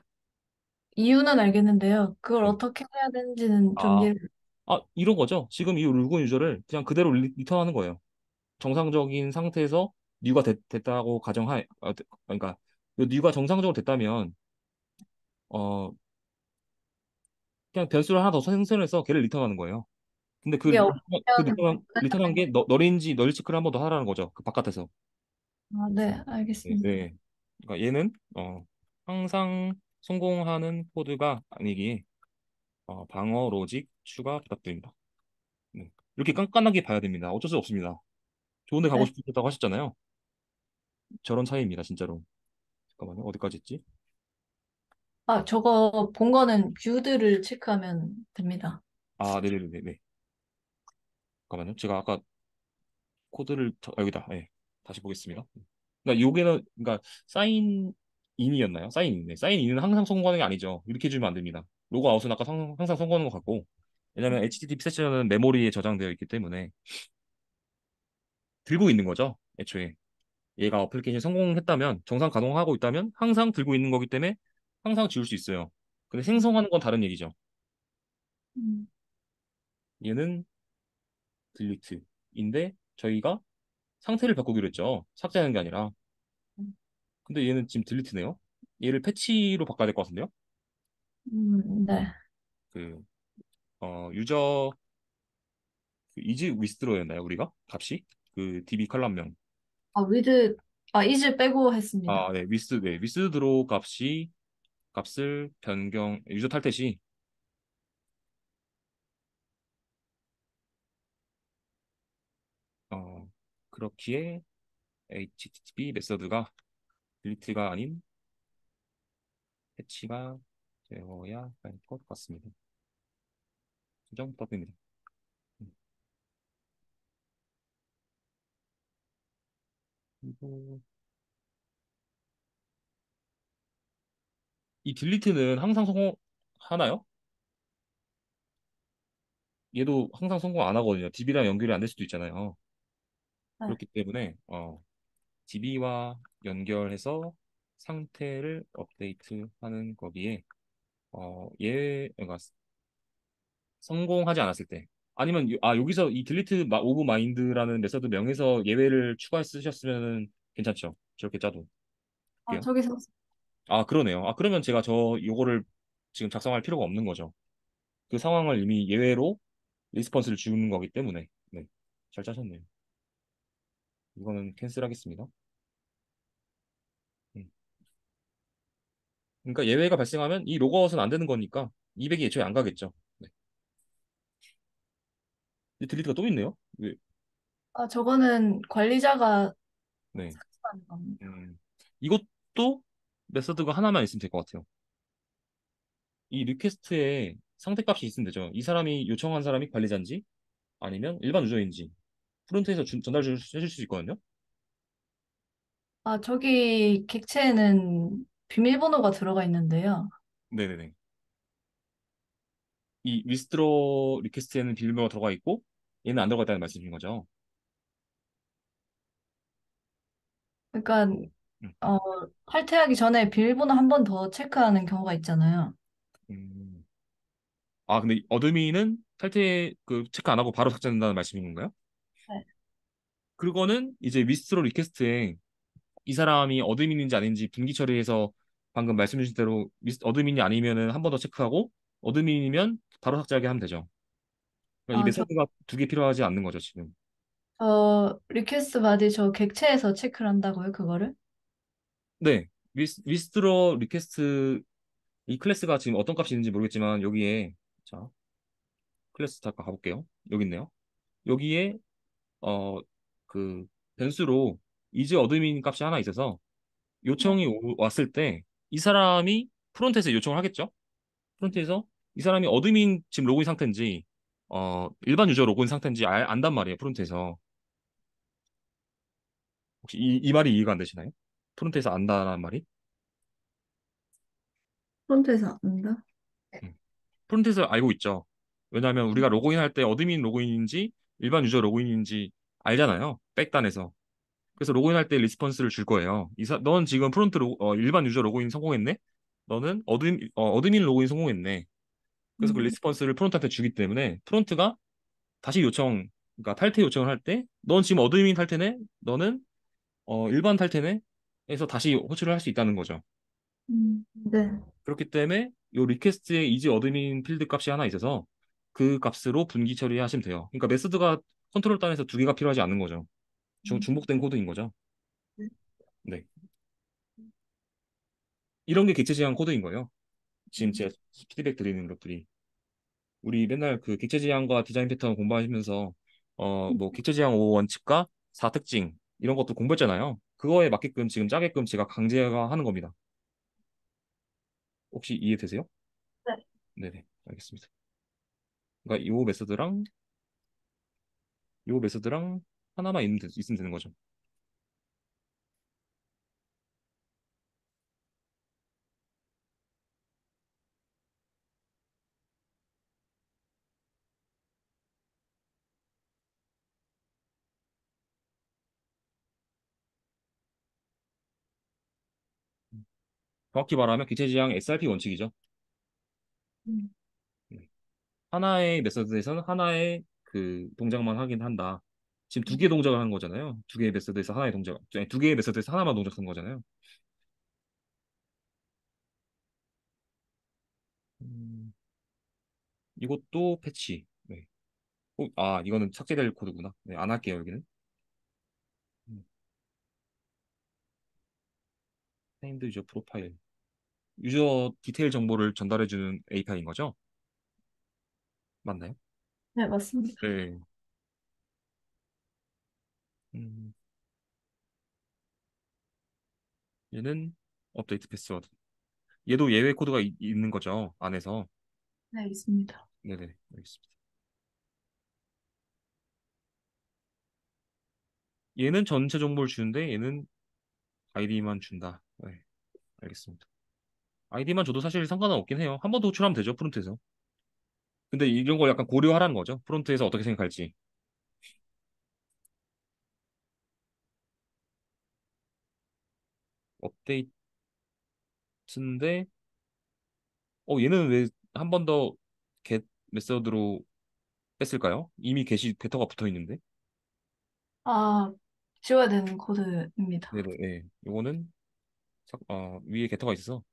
이유는 알겠는데요. 그걸 네. 어떻게 해야 되는지는 좀 아, 이해를. 이런 거죠. 지금 이 로그인 유저를 그냥 그대로 리턴하는 거예요. 정상적인 상태에서 뉴가 됐다고 그러니까 이 뉴가 정상적으로 됐다면 어 그냥 변수를 하나 더 생성해서 걔를 리턴하는 거예요. 근데 그게 없으면 리턴한 게 널인지 널 체크를 한 번 더 하라는 거죠. 그 바깥에서. 네, 네, 알겠습니다. 네. 그러니까 얘는 항상 성공하는 코드가 아니기에 방어 로직 추가 부탁드립니다. 네. 이렇게 깐깐하게 봐야 됩니다. 어쩔 수 없습니다. 좋은 데 가고 네. 싶다고 하셨잖아요. 저런 차이입니다, 진짜로. 잠깐만요. 어디까지 했지? 저거 본 거는 뷰들을 체크하면 됩니다. 아, 네네네네. 잠깐만요. 제가 아까 여기다. 네. 다시 보겠습니다. 그러니까 요게는 그러니까 사인 인이었나요? 사인 인네. 사인 인은 항상 성공하는 게 아니죠. 이렇게 해주면 안 됩니다. 로그 아웃은 아까 항상 성공하는 것 같고 왜냐면 HTTP 세션은 메모리에 저장되어 있기 때문에 들고 있는 거죠. 애초에 얘가 어플리케이션 성공했다면 정상 가동하고 있다면 항상 들고 있는 거기 때문에 항상 지울 수 있어요. 근데 생성하는 건 다른 얘기죠. 음, 얘는 딜리트인데 저희가 상태를 바꾸기로 했죠. 삭제하는 게 아니라. 근데 얘는 지금 딜리트네요. 얘를 패치로 바꿔야 될 것 같은데요. 네. 그 유저 이즈 위스드로였나요 우리가 값이 그 DB 칼럼명 위드, 이즈 빼고 했습니다. 네 위스드로 값을 변경 유저 탈퇴 시 그렇기에 HTTP 메서드가 딜리트가 아닌 패치가 되어야 할 것 같습니다. 계정 부탁드립니다. 음, 그리고 이 딜리트는 항상 성공하나요? 얘도 항상 성공 안 하거든요. DB랑 연결이 안 될 수도 있잖아요. 네. 그렇기 때문에 DB와 연결해서 상태를 업데이트하는 거기에 그러니까 성공하지 않았을 때 아니면 여기서 이 딜리트 오브 마인드라는 메서드 명에서 예외를 추가해 쓰셨으면 괜찮죠. 저렇게 짜도. 아, 볼게요. 저기서, 아, 그러네요. 아, 그러면 제가 요거를 지금 작성할 필요가 없는 거죠. 그 상황을 이미 예외로 리스폰스를 주는 거기 때문에. 네. 잘 짜셨네요. 이거는 캔슬하겠습니다. 음. 그러니까 예외가 발생하면 이 로그아웃은 안 되는 거니까 200이 애초에 안 가겠죠. 네. 이 딜리트가 또 있네요. 왜? 아, 저거는 관리자가 네. 삭제하는 겁니다. 이것도 메서드가 하나만 있으면 될 것 같아요. 이 리퀘스트에 상태값이 있으면 되죠. 이 사람이 요청한 사람이 관리자인지 아니면 일반 유저인지 프론트에서 해줄 수 있거든요. 아, 저기 객체에는 비밀번호가 들어가 있는데요. 네네네. 이 위스트로 리퀘스트에는 비밀번호가 들어가 있고 얘는 안 들어가 있다는 말씀이신 거죠. 그러니까, 음, 어, 탈퇴하기 전에 비밀번호 한 번 더 체크하는 경우가 있잖아요. 음. 아, 근데 어드민은 탈퇴 체크 안 하고 바로 삭제된다는 말씀인 건가요? 네. 그거는 이제 위스트로 리퀘스트에 이 사람이 어드민인지 아닌지 분기 처리해서 방금 말씀 주신 대로 어드민이 아니면은 한 번 더 체크하고 어드민이면 바로 삭제하게 하면 되죠. 그러니까 이 아, 메소드가 두 개 필요하지 않는 거죠, 지금. 리퀘스트 바디 저 객체에서 체크를 한다고요, 그거를? 네. 위스트로 리퀘스트 이 클래스가 지금 어떤 값이 있는지 모르겠지만 여기에 자, 클래스 잠깐 가볼게요. 여기 있네요. 여기에 어 그 변수로 이즈 어드민 값이 하나 있어서 네. 요청이 왔을 때 이 사람이 프론트에서 요청을 하겠죠. 프론트에서 이 사람이 어드민 지금 로그인 상태인지 일반 유저 로그인 상태인지 안단 말이에요. 프론트에서 혹시 이 말이 이해가 안 되시나요? 프론트에서 안다는 말이? 프론트에서 안다? 음. 프론트에서 알고 있죠. 왜냐하면 우리가 로그인할 때 어드민 로그인인지 일반 유저 로그인인지 알잖아요. 백단에서. 그래서 로그인할 때 리스폰스를 줄 거예요. 넌 지금 일반 유저 로그인 성공했네? 너는 어드민 로그인 성공했네. 그래서 그 음, 리스폰스를 프론트한테 주기 때문에 프론트가 다시 그러니까 탈퇴 요청을 할 때, 넌 지금 어드민 탈퇴네? 너는 일반 탈퇴네? 해서 다시 호출을 할 수 있다는 거죠. 네. 그렇기 때문에 요 리퀘스트에 이제 어드민 필드 값이 하나 있어서 그 값으로 분기 처리하시면 돼요. 그러니까 메소드가 컨트롤 단에서 두 개가 필요하지 않는 거죠. 음, 중복된 코드인 거죠. 네. 네. 이런 게 객체 지향 코드인 거예요. 지금 음, 제가 피드백 드리는 것들이. 우리 맨날 그 객체 지향과 디자인 패턴 공부하시면서 뭐 객체 지향 5 원칙과 4 특징 이런 것도 공부했잖아요. 그거에 맞게끔 지금 짜게끔 제가 강제화하는 겁니다. 혹시 이해되세요? 네. 네네, 알겠습니다. 그러니까 요 메서드랑 하나만 있으면 되는 거죠. 정확히 말하면 기체 지향 SRP 원칙이죠. 음, 네. 하나의 메서드에서는 하나의 그 동작만 하긴 한다. 지금 두 개 동작을 하는 거잖아요. 두 개의 메서드에서 하나의 동작, 아니, 두 개의 메서드에서 하나만 동작하는 거잖아요. 음, 이것도 패치. 네. 이거는 삭제될 코드구나. 네, 안 할게요, 여기는. 음, 파인드 유저 프로파일. 유저 디테일 정보를 전달해주는 API인 거죠? 맞나요? 네, 맞습니다. 네. 음, 얘는 업데이트 패스워드. 얘도 예외 코드가 있는 거죠, 안에서. 네, 있습니다. 네네, 알겠습니다. 얘는 전체 정보를 주는데 얘는 아이디만 준다. 네, 알겠습니다. 아이디만 줘도 사실 상관은 없긴 해요. 한 번 더 호출하면 되죠, 프론트에서. 근데 이런 걸 약간 고려하라는 거죠. 프론트에서 어떻게 생각할지. 업데이트인데, 얘는 왜 한 번 더 get 메서드로 뺐을까요? 이미 게터가 붙어 있는데. 아, 지워야 되는 코드입니다. 네네, 네. 요거는 위에 게터가 있어서.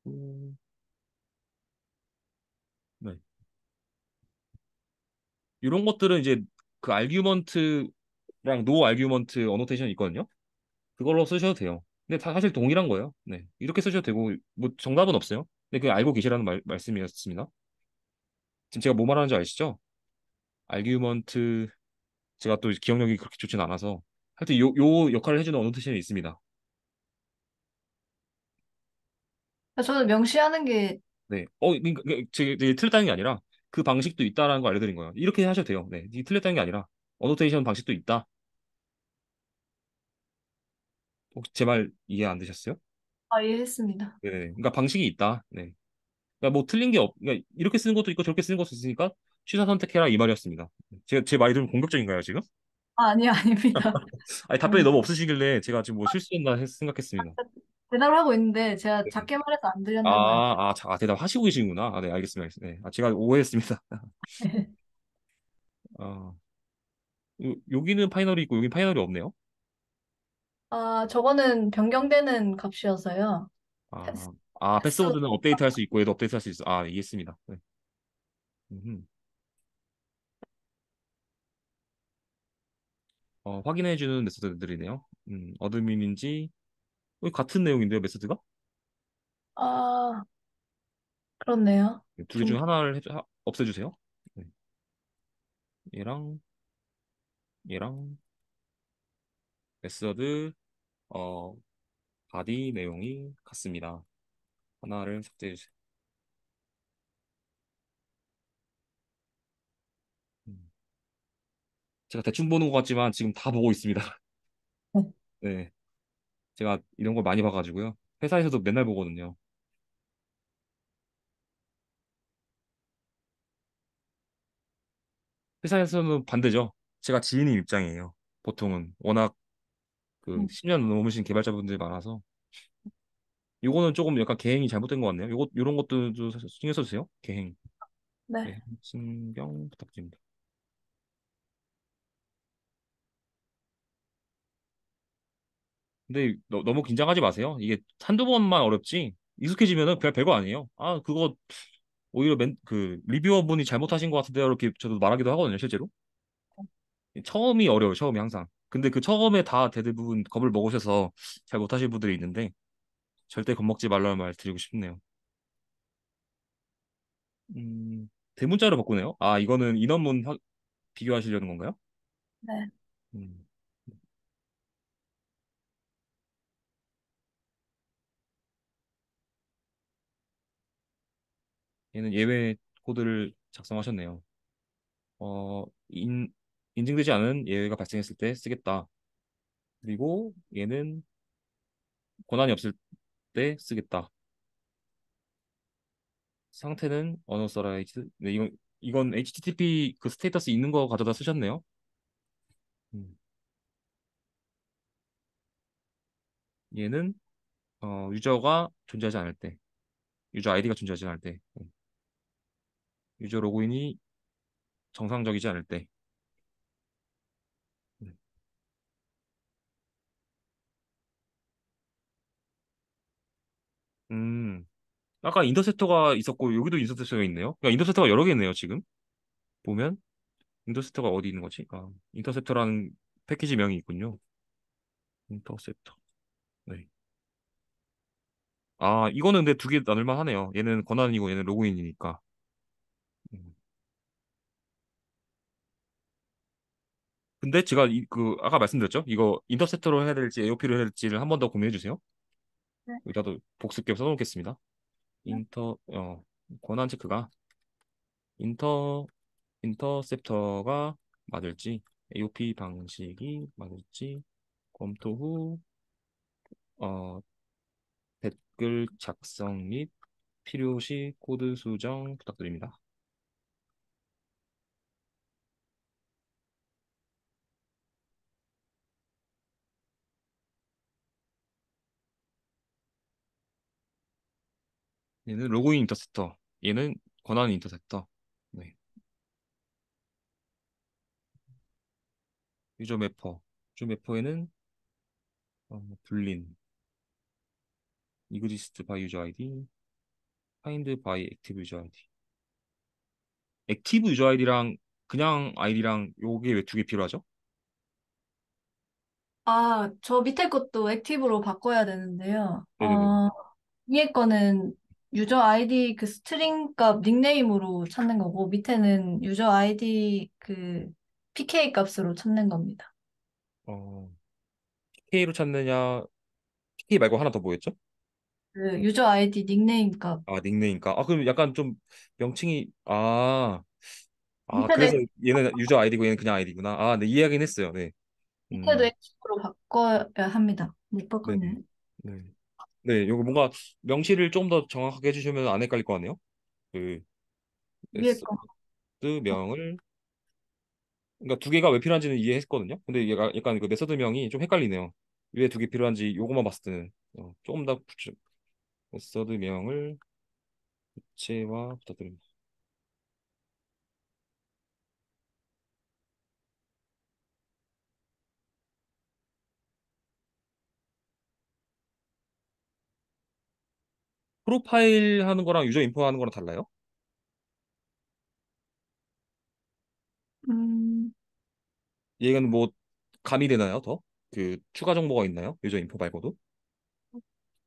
음, 네. 이런 것들은 이제 그 아규먼트랑 노 아규먼트 어노테이션이 있거든요. 그걸로 쓰셔도 돼요. 근데 사실 동일한 거예요. 네. 이렇게 쓰셔도 되고, 뭐 정답은 없어요. 근데 그 알고 계시라는 말씀이었습니다. 지금 제가 뭐 말하는지 아시죠? 아규먼트, 제가 또 기억력이 그렇게 좋진 않아서. 하여튼 요 역할을 해주는 어노테이션이 있습니다. 저는 명시하는 게, 네. 그러니까 제 틀렸다는 게 아니라 그 방식도 있다라는 거 알려드린 거예요. 이렇게 하셔도 돼요. 네. 이게 틀렸다는 게 아니라 어노테이션 방식도 있다. 혹시 제 말 이해 안 되셨어요? 이해했습니다. 네. 그러니까 방식이 있다. 네. 그러니까 뭐 틀린 게 그러니까 이렇게 쓰는 것도 있고 저렇게 쓰는 것도 있으니까 취사 선택해라 이 말이었습니다. 제 말이 좀 공격적인가요, 지금? 아니요, 아닙니다. 아니, 답변이 음, 너무 없으시길래 제가 지금 뭐 실수했나 생각했습니다. 대답을 하고 있는데, 제가 네. 작게 말해서 안 들렸나 봐요. 대답하시고 계시는구나. 네, 알겠습니다. 알겠습니다. 네. 제가 오해했습니다. 어, 여기는 파이널이 있고 여기 파이널이 없네요. 저거는 변경되는 값이어서요. 아, 패스, 패스워드. 패스워드는 업데이트 할 수 있고 얘도 업데이트 할 수 있어. 이해했습니다. 네. 확인해주는 메소드들이네요. 어드민인지 같은 내용인데요, 메소드가? 아, 그렇네요. 두 개 좀, 중에 하나를 없애주세요. 네. 얘랑 얘랑 메소드 어 바디 내용이 같습니다. 하나를 삭제해주세요. 음. 제가 대충 보는 것 같지만 지금 다 보고 있습니다. 네, 제가 이런 걸 많이 봐가지고요. 회사에서도 맨날 보거든요. 회사에서는 반대죠. 제가 지인님 입장이에요. 보통은 워낙 그 음, 10년 넘으신 개발자분들이 많아서 요거는 조금 약간 계행이 잘못된 것 같네요. 요런 것도 좀 신경 써주세요. 계행. 네. 네, 신경 부탁드립니다. 근데 너무 긴장하지 마세요. 이게 한두 번만 어렵지 익숙해지면은 그냥 별거 아니에요. 그거 오히려 리뷰어분이 잘못하신 것 같은데 이렇게 저도 말하기도 하거든요, 실제로. 처음이 어려워요, 처음이 항상. 근데 그 처음에 다 대부분 겁을 먹으셔서 잘 못하시는 분들이 있는데 절대 겁먹지 말라는 말 드리고 싶네요. 대문자로 바꾸네요. 이거는 인원문 비교하시려는 건가요? 네. 음, 얘는 예외 코드를 작성하셨네요. 어, 인, 인증되지 않은 예외가 발생했을 때 쓰겠다. 그리고 얘는 권한이 없을 때 쓰겠다. 상태는 unauthorized. 네, 이건 HTTP 그 스테이터스 있는 거 가져다 쓰셨네요. 음, 얘는 유저가 존재하지 않을 때, 유저 아이디가 존재하지 않을 때, 유저 로그인이 정상적이지 않을 때. 음, 음, 아까 인터셉터가 있었고 여기도 인터셉터가 있네요. 그러니까 인터셉터가 여러 개 있네요, 지금. 보면 인터셉터가 어디 있는 거지? 인터셉터라는 패키지 명이 있군요. 인터셉터. 네. 이거는 근데 두 개 나눌만 하네요. 얘는 권한이고 얘는 로그인이니까. 음. 근데 제가 그 아까 말씀드렸죠? 이거 인터셉터로 해야 될지 AOP로 해야 될지를 한 번 더 고민해 주세요. 네. 여기다도 복습 겸 써놓겠습니다. 네. 인터 권한 체크가 인터 인터셉터가 맞을지 AOP 방식이 맞을지 검토 후 어, 댓글 작성 및 필요시 코드 수정 부탁드립니다. 얘는 로그인 인터셉터, 얘는 권한 인터셉터. 네. 유저 매퍼. 유저 매퍼에는 불린, exist by user ID, find by active user ID. 액티브 유저 아이디랑 그냥 아이디랑 요게 왜 두 개 필요하죠? 아, 저 밑에 것도 액티브로 바꿔야 되는데요. 네네네. 위에 거는 유저 아이디 그 스트링 값 닉네임으로 찾는 거고, 밑에는 유저 아이디 그 PK 값으로 찾는 겁니다. 어, PK로 찾느냐? PK 말고 하나 더 뭐였죠? 그 유저 아이디 닉네임 값. 아, 닉네임까. 아, 그럼 약간 좀 명칭이 밑에도, 그래서 얘는 유저 아이디고 얘는 그냥 아이디구나. 아, 네, 이해하긴 했어요. 네. 밑에도 음, 액티브로 바꿔야 합니다. 못 네. 바꿨네. 네. 네, 요거 뭔가 명시를 좀 더 정확하게 해주시면 안 헷갈릴 것 같네요. 그 위에 거. 메소드 명을 그러니까 두 개가 왜 필요한지는 이해했거든요. 근데 얘가 약간 그 메소드 명이 좀 헷갈리네요. 왜 두 개 필요한지 요것만 봤을 때는 조금 더 메소드 명을 구체화 부탁드립니다. 프로파일 하는 거랑 유저 인포 하는 거랑 달라요? 음, 얘는 뭐 가미되나요? 더? 그 추가 정보가 있나요? 유저 인포 말고도?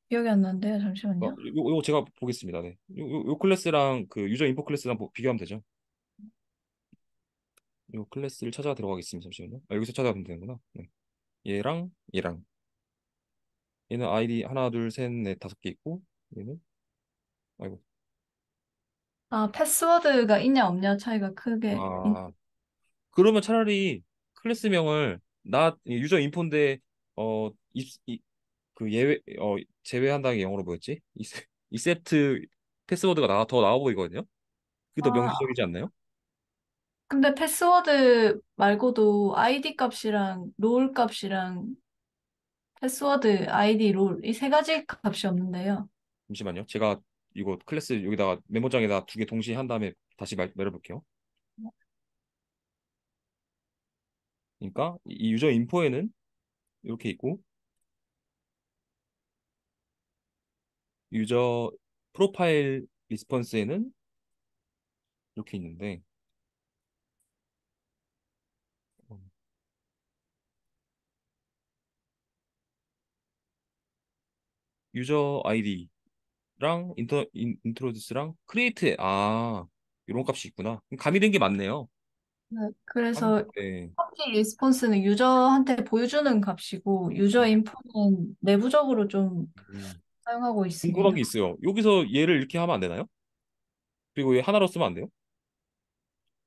기억이 안 나는데요. 잠시만요. 요거 제가 보겠습니다. 네. 요 클래스랑 그 유저 인포 클래스랑 비교하면 되죠. 요 클래스를 찾아 들어가겠습니다. 잠시만요. 여기서 찾아가면 되는구나. 네. 얘랑 얘는 아이디 하나, 둘, 셋, 넷, 다섯 개 있고 얘는 아이고 아, 패스워드가 있냐 없냐 차이가 크게 아 그러면 차라리 클래스명을 유저 인포인데 그 제외한다는 게 영어로 뭐였지? 이셉트 패스워드가 더 나와 보이거든요. 그게 더 아, 명시적이지 않나요? 근데 패스워드 말고도 아이디 값이랑 롤 값이랑 패스워드, 아이디, 롤 이 세 가지 값이 없는데요. 잠시만요. 제가 이거 클래스 여기다가 메모장에다 두 개 동시에 한 다음에 다시 말해볼게요. 그러니까 이 유저 인포에는 이렇게 있고 유저 프로파일 리스폰스에는 이렇게 있는데 어, 유저 아이디랑 인트로듀스랑 크리에이트 이런 값이 있구나. 가미된 게 맞네요. 네, 그래서 네. 커피 리스폰스는 유저한테 보여주는 값이고 유저 인포는 내부적으로 좀 음. 사용하고 궁금한 있습니다. 게 있어요. 여기서 얘를 이렇게 하면 안 되나요? 그리고 얘 하나로 쓰면 안 돼요?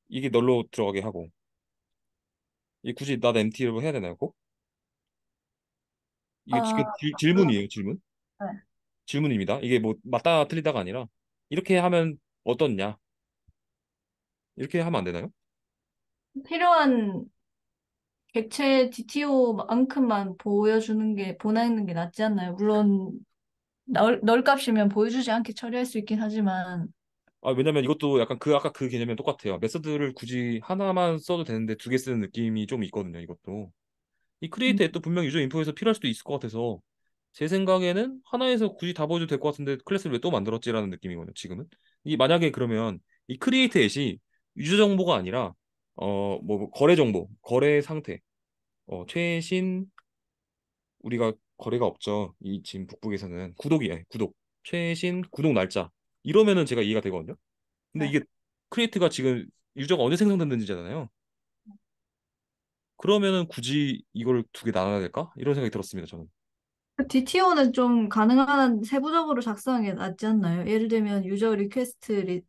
이게 널로 들어가게 하고 이 굳이 not empty로 해야 되나요? 꼭? 이게 아, 지금 질문이에요. 질문. 네. 질문입니다. 이게 뭐 맞다 틀리다가 아니라 이렇게 하면 어떻냐? 이렇게 하면 안 되나요? 필요한 객체 DTO만큼만 보여주는 게 보내는 게 낫지 않나요? 물론 널 값이면 보여주지 않게 처리할 수 있긴 하지만 왜냐면 이것도 약간 아까 그 개념이랑 똑같아요. 메서드를 굳이 하나만 써도 되는데 두 개 쓰는 느낌이 좀 있거든요. 이것도. 이 음, 크리에이트 앱도 분명 유저 인포에서 필요할 수도 있을 것 같아서 제 생각에는 하나에서 굳이 다 보여줘도 될 것 같은데 클래스를 왜 또 만들었지라는 느낌이거든요. 지금은. 이 만약에 그러면 이 크리에이트 앱이 유저 정보가 아니라 뭐 거래 정보, 거래 상태, 최신 우리가 거래가 없죠. 이 지금 북북에서는 구독. 최신 구독 날짜. 이러면은 제가 이해가 되거든요. 근데 네. 이게 크리에이트가 지금 유저가 언제 생성됐는지잖아요. 그러면은 굳이 이걸 두 개 나눠야 될까? 이런 생각이 들었습니다, 저는. DTO는 좀 가능한 한 세부적으로 작성하는 게 낫지 않나요? 예를 들면 유저 세, 리퀘스트,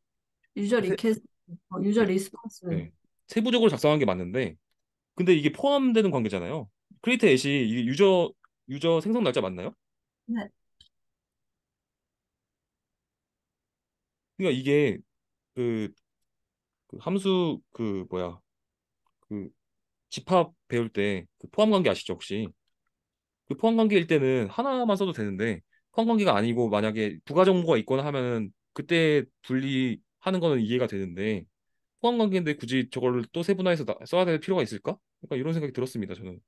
유저 리스폰스. 네. 세부적으로 작성한 게 맞는데, 근데 이게 포함되는 관계잖아요. 크리에이트 엣이 이게 유저 생성 날짜 맞나요? 네. 그러니까 이게 그, 그 함수 그 뭐야 그 집합 배울 때 그 포함 관계 아시죠 혹시? 그 포함 관계일 때는 하나만 써도 되는데 포함 관계가 아니고 만약에 부가 정보가 있거나 하면은 그때 분리하는 거는 이해가 되는데 포함 관계인데 굳이 저거를 또 세분화해서 써야 될 필요가 있을까? 약간 이런 생각이 들었습니다 저는.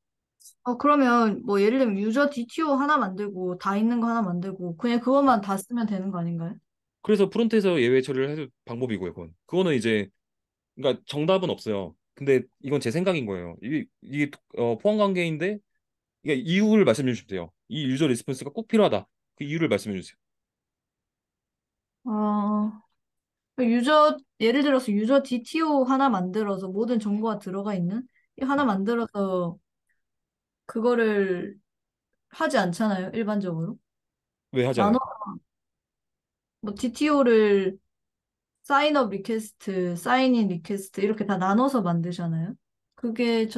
그러면 뭐 예를 들면 유저 DTO 하나 만들고 다 있는 거 하나 만들고 그냥 그것만 다 쓰면 되는 거 아닌가요? 그래서 프론트에서 예외 처리를 해도 방법이고요 그건. 그거는 이제 그러니까 정답은 없어요. 근데 이건 제 생각인 거예요. 이게 포함 관계인데 이게 이유를 말씀해 주시면 돼요. 이 유저 리스폰스가 꼭 필요하다. 그 이유를 말씀해 주세요. 어, 예를 들어서 유저 DTO 하나 만들어서 모든 정보가 들어가 있는 이 하나 만들어서 그거를 하지 않잖아요, 일반적으로. 왜 하지 않아요? 나눠, 뭐 DTO를 사인업 리퀘스트, 사인인 리퀘스트 이렇게 다 나눠서 만들잖아요. 그게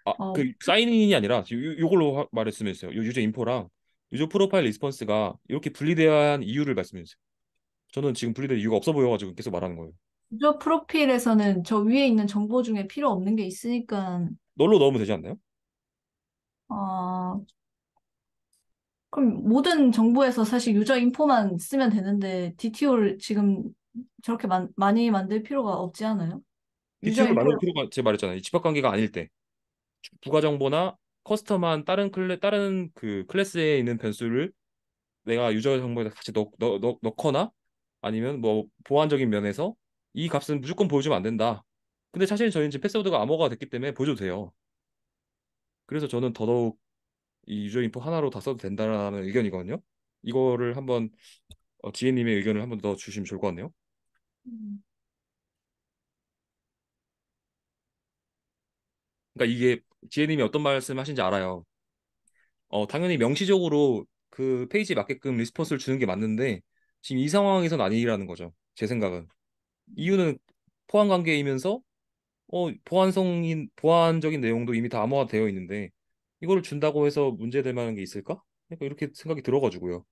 아, 어, 그 사인인이 아니라 요걸로 말했으면 했어요. 요 유저 인포랑 유저 프로파일 리스폰스가 이렇게 분리돼야 한 이유를 말씀해 주세요. 저는 지금 분리될 이유가 없어 보여가지고 계속 말하는 거예요. 유저 프로필에서는 저 위에 있는 정보 중에 필요 없는 게 있으니까, 널로 넣으면 되지 않나요? 어, 그럼 모든 정보에서 사실 유저 인포만 쓰면 되는데, DTO를 지금 저렇게 많이 만들 필요가 없지 않아요? 유저 DTO를 만들 인포를, 필요가 제가 말했잖아요. 이 집합 관계가 아닐 때 부가 정보나 커스텀한 다른 그 클래스에 있는 변수를 내가 유저 정보에 같이 넣거나 아니면 뭐 보안적인 면에서 이 값은 무조건 보여주면 안 된다. 근데 사실 저희는 지금 패스워드가 암호가 됐기 때문에 보여줘도 돼요. 그래서 저는 더더욱 이 유저 인포 하나로 다 써도 된다라는 의견이거든요. 이거를 한번 지혜님의 의견을 한번 더 주시면 좋을 것 같네요. 음, 그러니까 이게 지혜님이 어떤 말씀 하신지 알아요. 당연히 명시적으로 그 페이지에 맞게끔 리스폰스를 주는 게 맞는데 지금 이 상황에선 아니라는 거죠. 제 생각은. 이유는 포함 관계이면서 보안적인 내용도 이미 다 암호화 되어 있는데 이거를 준다고 해서 문제될 만한 게 있을까? 약간 이렇게 생각이 들어가지고요.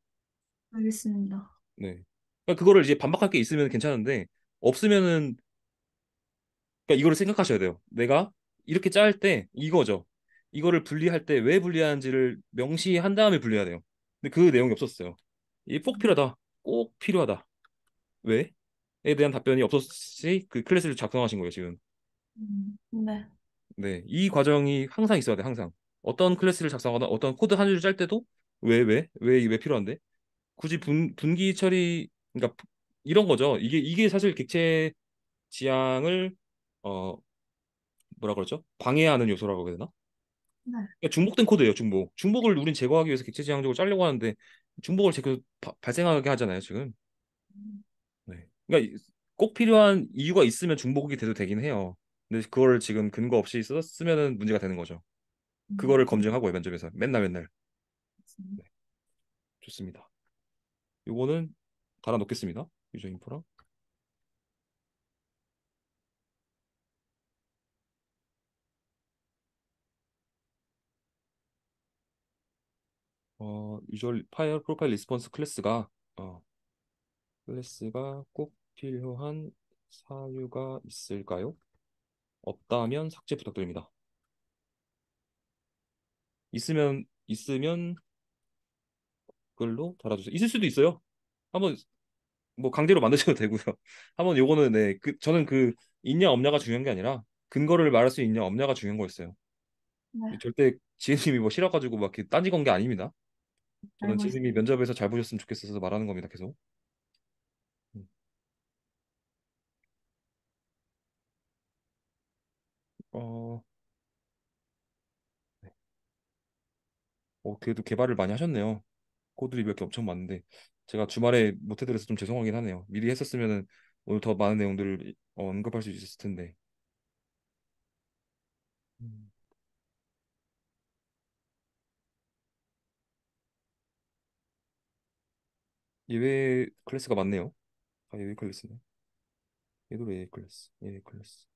알겠습니다. 네. 그러니까 그거를 이제 반박할 게 있으면 괜찮은데 없으면은 그러니까 이거를 생각하셔야 돼요. 내가 이렇게 짤 때 이거죠. 이거를 분리할 때 왜 분리하는지를 명시한 다음에 분리해야 돼요. 근데 그 내용이 없었어요. 이게 꼭 필요하다. 꼭 필요하다. 왜? 에 대한 답변이 없었이 그 클래스를 작성하신 거예요, 지금. 네. 네. 이 과정이 항상 있어야 돼, 항상. 어떤 클래스를 작성하거나 어떤 코드 한 줄을 짤 때도 왜 필요한데? 굳이 분기 처리, 그러니까 이런 거죠. 이게 사실 객체 지향을 어 뭐라 그러죠? 방해하는 요소라고 해야 되나? 네. 그러니까 중복된 코드예요, 중복. 중복을 우린 제거하기 위해서 객체 지향적으로 짜려고 하는데 중복을 계속 발생하게 하잖아요, 지금. 네. 그러니까 꼭 필요한 이유가 있으면 중복이 돼도 되긴 해요. 근데 그거를 지금 근거 없이 쓰면은 문제가 되는 거죠. 그거를 네. 검증하고요, 면접에서. 맨날. 네, 좋습니다. 요거는 달아놓겠습니다. 유저 인포랑. 유저 파일 프로파일 리스폰스 클래스가 꼭 필요한 사유가 있을까요? 없다면 삭제 부탁드립니다. 있으면 글로 달아주세요. 있을 수도 있어요. 한번 뭐 강제로 만드셔도 되고요. 한번 요거는 네, 저는 그 있냐 없냐가 중요한 게 아니라 근거를 말할 수 있냐 없냐가 중요한 거였어요. 네. 절대 지혜님이 뭐 싫어가지고 막 이렇게 딴지 건 게 아닙니다. 저는 알고 지혜님이 있습니다. 면접에서 잘 보셨으면 좋겠어서 말하는 겁니다. 계속. 음. 어, 네. 그래도 개발을 많이 하셨네요. 코드 리뷰할 게 엄청 많은데 제가 주말에 못 해드려서 좀 죄송하긴 하네요. 미리 했었으면은 오늘 더 많은 내용들을 언급할 수 있었을 텐데. 음, 예외 클래스가 많네요. 아, 예외 클래스네. 얘도 예외 클래스. 예외 클래스.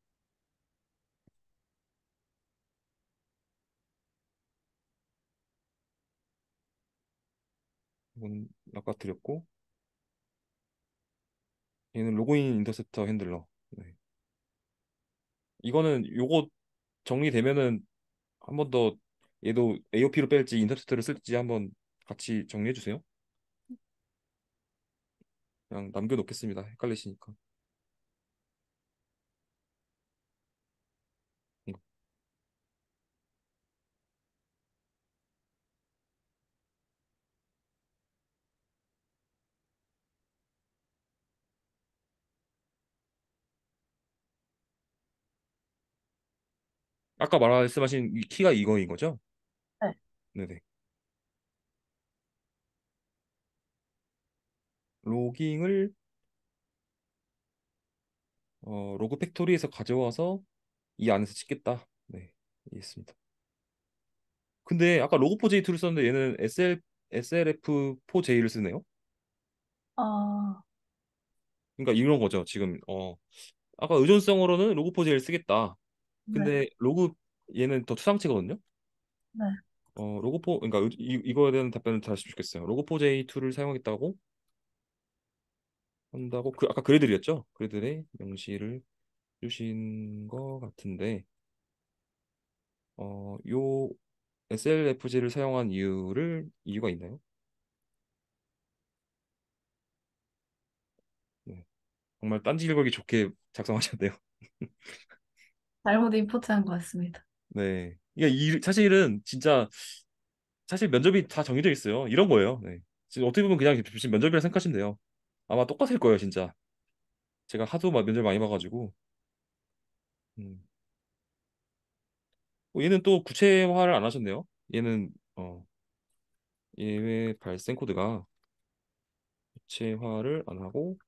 이건 아까 드렸고, 얘는 로그인 인터셉터 핸들러. 네. 이거는 요거 정리되면은 한 번 더 얘도 AOP로 뺄지 인터셉터를 쓸지 한번 같이 정리해 주세요. 그냥 남겨놓겠습니다. 헷갈리시니까. 음. 아까 말씀하신 이 키가 이거인 거죠? 네. 네네. 로깅을 로그 팩토리에서 가져와서 이 안에서 찍겠다. 네, 이해했습니다. 근데 아까 로그4j2를 썼는데 얘는 SLF4j를 쓰네요. 아, 그러니까 이런 거죠. 지금 아까 의존성으로는 로그4j를 쓰겠다. 네, 근데 로그 얘는 더 추상치거든요. 네. 로그4 그러니까 이거에 대한 답변을 잘 했으면 좋겠어요. 로그4j2를 사용하겠다고 한다고 아까 그래들이었죠? 그래들의 명시를 주신 것 같은데 요 SLFG를 사용한 이유가 있나요? 네. 정말 딴지일 걸기 좋게 작성하셨네요. 잘못 임포트한 것 같습니다. 네. 이게 사실은 진짜 사실 면접이 다 정해져 있어요. 이런 거예요. 네. 지금 어떻게 보면 그냥 지금 면접이라 생각하시면 돼요. 아마 똑같을 거예요, 진짜. 제가 하도 면접 많이 봐가지고. 음. 얘는 또 구체화를 안 하셨네요. 얘는 예외 발생 코드가 구체화를 안 하고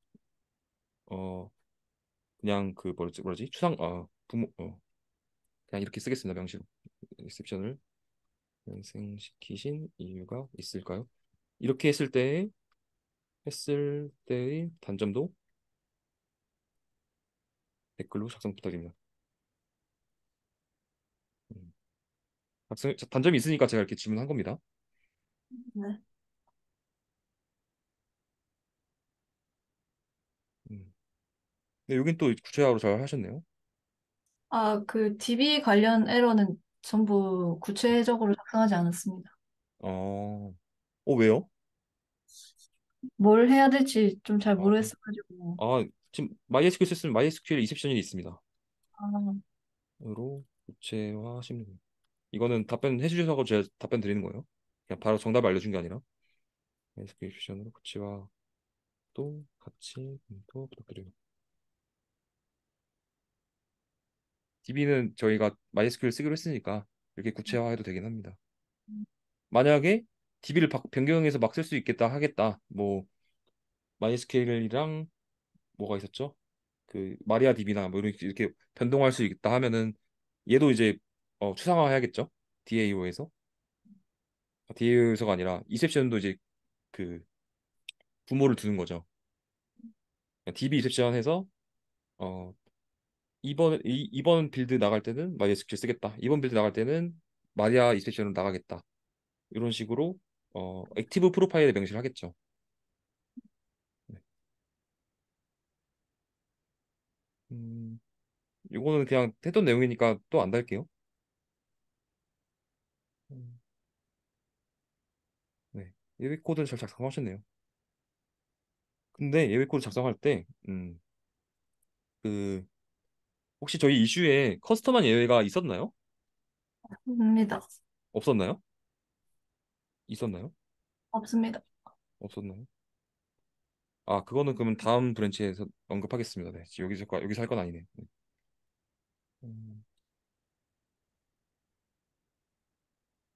어 그냥 그 뭐지 추상 부모 그냥 이렇게 쓰겠습니다. 명시로 exception을 발생시키신 이유가 있을까요? 이렇게 했을 때의 단점도 댓글로 작성 부탁드립니다. 음. 단점이 있으니까 제가 이렇게 질문한 겁니다. 네. 음. 네, 여긴 또 구체화로 잘 하셨네요. 아, 그 DB 관련 에러는 전부 구체적으로 작성하지 않았습니다. 어, 왜요? 뭘 해야 될지 좀 잘 아, 모르겠어가지고. 지금 MySQL 쓰면 MySQL 이셉션이 있습니다. 아, 으로 구체화하시면 됩니다. 이거는 답변 해주셔서 제가 답변 드리는 거예요. 그냥 바로 정답 알려준 게 아니라 MySQL 이셉션으로 구체화도 같이 검토 부탁드립니다. DB는 저희가 MySQL 쓰기로 했으니까 이렇게 구체화해도 되긴 합니다. 만약에 DB를 변경해서 막 쓸 수 있겠다 하겠다. 뭐 MySQL이랑 뭐가 있었죠? 그 마리아 DB나 뭐 이렇게 변동할 수 있다 하면은 얘도 이제 추상화 해야겠죠? DAO에서 DAO에서가 아니라 이셉션도 이제 그 부모를 두는 거죠. DB 이셉션 해서 어 이번 빌드 나갈 때는 MySQL 쓰겠다. 이번 빌드 나갈 때는 마리아 이셉션으로 나가겠다. 이런 식으로 액티브 프로파일에 명시를 하겠죠. 네. 음, 요거는 그냥 했던 내용이니까 또 안 달게요. 음, 네. 예외 코드는 잘 작성하셨네요. 근데 예외 코드 작성할 때, 그, 혹시 저희 이슈에 커스텀한 예외가 있었나요? 없습니다. 없었나요? 있었나요? 없습니다. 없었나요? 아, 그거는 그러면 다음 브랜치에서 언급하겠습니다. 네. 여기서 할 건 아니네. 네. 음,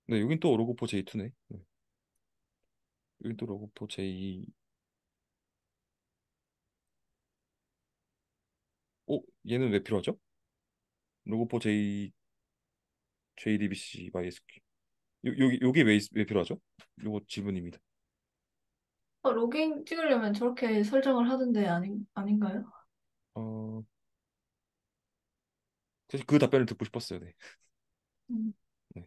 네, 여긴 또 로그포 J2네. 네. 여긴 또 로그포 J, 얘는 왜 필요하죠? 로그포 J JDBC MySQL. 요게 왜 필요하죠? 요거 질문입니다. 로깅 찍으려면 저렇게 설정을 하던데 아닌가요? 어, 사실 그 답변을 듣고 싶었어요. 네. 음, 네.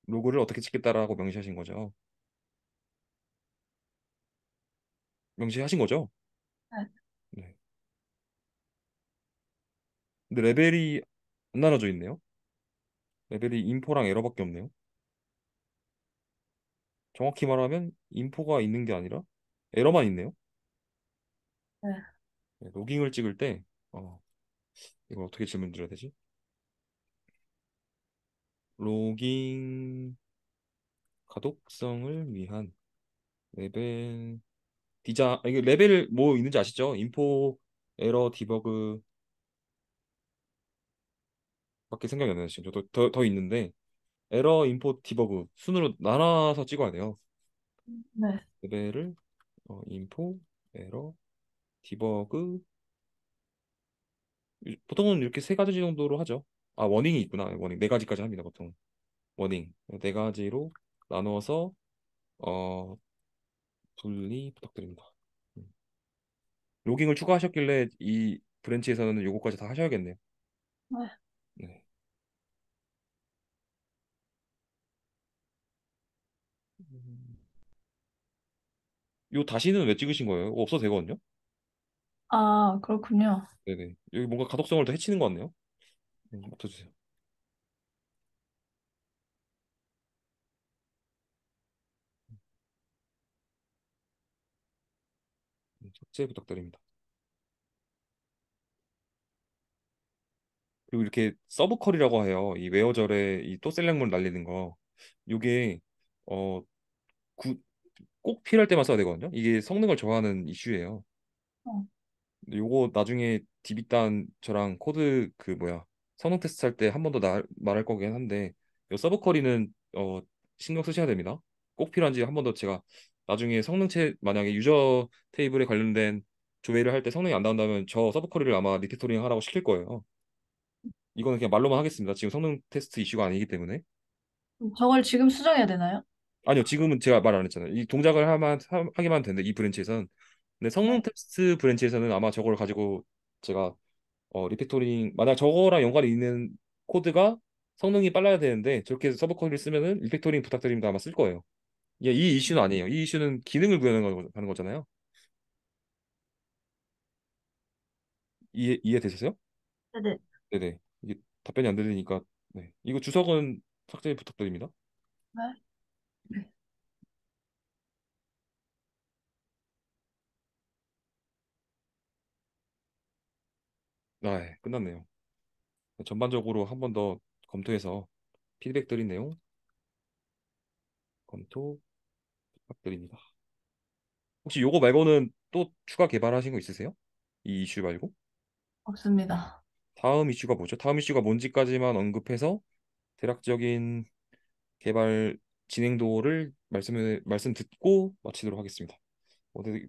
로그를 어떻게 찍겠다라고 명시하신 거죠? 명시하신 거죠? 네. 네. 근데 레벨이 안 나눠져 있네요. 레벨이 인포랑 에러밖에 없네요. 정확히 말하면 인포가 있는 게 아니라 에러만 있네요. 네. 네, 로깅을 찍을 때 이걸 어떻게 질문 드려야 되지? 로깅 가독성을 위한 레벨 이게 레벨 뭐 있는지 아시죠? 인포, 에러, 디버그 밖에 생각이 안 나요. 지금 저도 더 있는데 에러, 인포, 디버그 순으로 나눠서 찍어야 돼요. 네. 레벨을 인포, 에러, 디버그 보통은 이렇게 세 가지 정도로 하죠. 아 워닝이 있구나. 워닝 네 가지까지 합니다. 보통 워닝 네 가지로 나누어서 어 분리 부탁드립니다. 음. 로깅을 추가하셨길래 이 브랜치에서는 요거까지 다 하셔야겠네요. 네. 네. 음. 요 다시는 왜 찍으신 거예요? 없어도 되거든요. 아, 그렇군요. 네네. 여기 뭔가 가독성을 더 해치는 것 같네요. 멈춰주세요. 삭제 부탁드립니다. 그리고 이렇게 서브컬이라고 해요. 이 웨어절에 이 또 셀렉물 날리는 거. 요게 어, 구- 꼭 필요할 때만 써야 되거든요. 이게 성능을 저하하는 이슈예요. 어, 근데 요거 나중에 디비단 저랑 코드 그 뭐야 성능 테스트 할 때 한 번 더 말할 거긴 한데 요 서브쿼리는 신경 쓰셔야 됩니다. 꼭 필요한지 한 번 더 제가 나중에 성능체 만약에 유저 테이블에 관련된 조회를 할 때 성능이 안 나온다면 저 서브쿼리를 아마 리피토링 하라고 시킬 거예요. 이거는 그냥 말로만 하겠습니다. 지금 성능 테스트 이슈가 아니기 때문에. 저걸 지금 수정해야 되나요? 아니요, 지금은 제가 말 안 했잖아요. 이 동작을 하기만 하면 되는데 이 브랜치에선. 근데 성능 네. 테스트 브랜치에서는 아마 저걸 가지고 제가 리팩토링 만약 저거랑 연관이 있는 코드가 성능이 빨라야 되는데 저렇게 서브 코드를 쓰면은 리팩토링 부탁드립니다 아마 쓸 거예요. 예, 이 이슈는 아니에요. 이 이슈는 기능을 구현하는 거잖아요. 이해되셨어요? 네네. 네네. 이게 답변이 안 들리니까 네. 이거 주석은 삭제 부탁드립니다. 네. 아, 예, 끝났네요. 전반적으로 한 번 더 검토해서 피드백 드린 내용 검토 부탁드립니다. 혹시 요거 말고는 또 추가 개발하신 거 있으세요? 이 이슈 말고? 없습니다. 다음 이슈가 뭐죠? 다음 이슈가 뭔지까지만 언급해서 대략적인 개발 진행도를 말씀 듣고 마치도록 하겠습니다.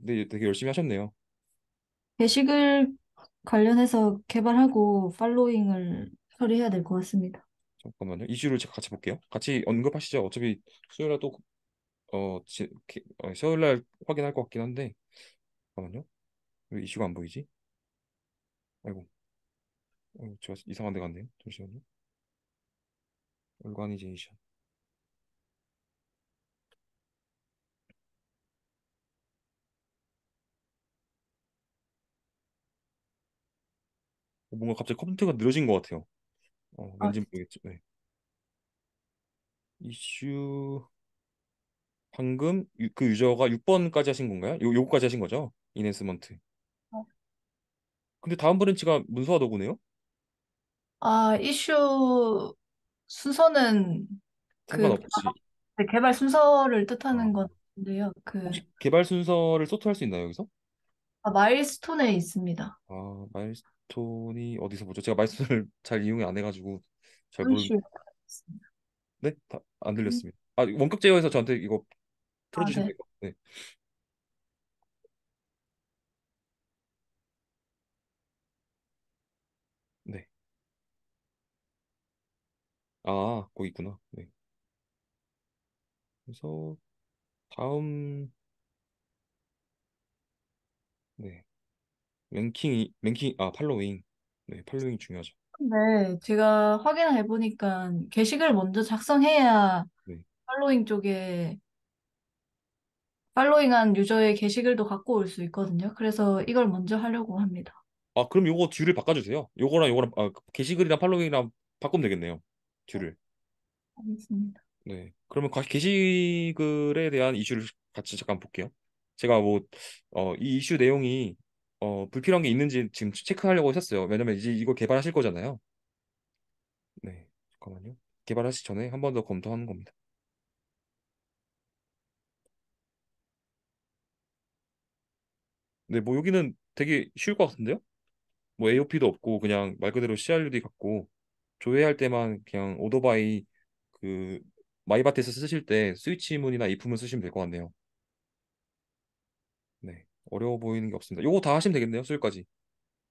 되게 열심히 하셨네요. 게시글 관련해서 개발하고 팔로잉을 처리해야 될 것 같습니다. 잠깐만요. 이슈를 제가 같이 볼게요. 같이 언급하시죠. 어차피 수요일날 또 수요일날 확인할 것 같긴 한데 잠깐만요. 왜 이슈가 안 보이지? 아이고, 제가 이상한 데 갔네요. 잠시만요. 오가니제이션. 뭔가 갑자기 컴퓨터가 느려진 것 같아요. 아, 왠지 모르겠죠. 네. 이슈 방금 그 유저가 6번까지 하신 건가요? 요거까지 하신 거죠? 이네스먼트. 근데 다음 브랜치가 문서화 도구네요? 이슈 순서는 그 상관없이. 개발 순서를 뜻하는 아, 건데요. 혹시 개발 순서를 소트할 수 있나요, 여기서? 마일스톤에 있습니다. 마일스톤이 어디서 보죠? 제가 마일스톤을 잘 이용이 안 해가지고 잘 모르. 이슈. 네? 안 들렸습니다. 원격 제어해서 저한테 이거 풀어주시면 네. 될 것 같아요. 네. 아, 거기 있구나. 네. 그래서 다음, 네. 팔로잉. 네, 팔로잉 중요하죠. 근데 제가 확인을 해보니까 게시글 먼저 작성해야 네. 팔로잉 쪽에 팔로잉한 유저의 게시글도 갖고 올 수 있거든요. 그래서 이걸 먼저 하려고 합니다. 아, 그럼 요거 듀를 바꿔주세요. 요거랑 게시글이랑 팔로잉이랑 바꾸면 되겠네요. 듀를. 알겠습니다. 네. 그러면 게시글에 대한 이슈를 같이 잠깐 볼게요. 제가 이 이슈 내용이 불필요한 게 있는지 지금 체크하려고 했었어요. 왜냐면 이제 이거 개발하실 거잖아요. 네. 잠깐만요. 개발하시기 전에 한 번 더 검토하는 겁니다. 네, 뭐 여기는 되게 쉬울 것 같은데요? 뭐 AOP도 없고 그냥 말 그대로 CRUD 같고 조회할 때만 그냥 오토바이 그 마이바트에서 쓰실 때 스위치 문이나 if문 쓰시면 될 것 같네요. 네. 어려워 보이는 게 없습니다. 요거 다 하시면 되겠네요. 수요까지.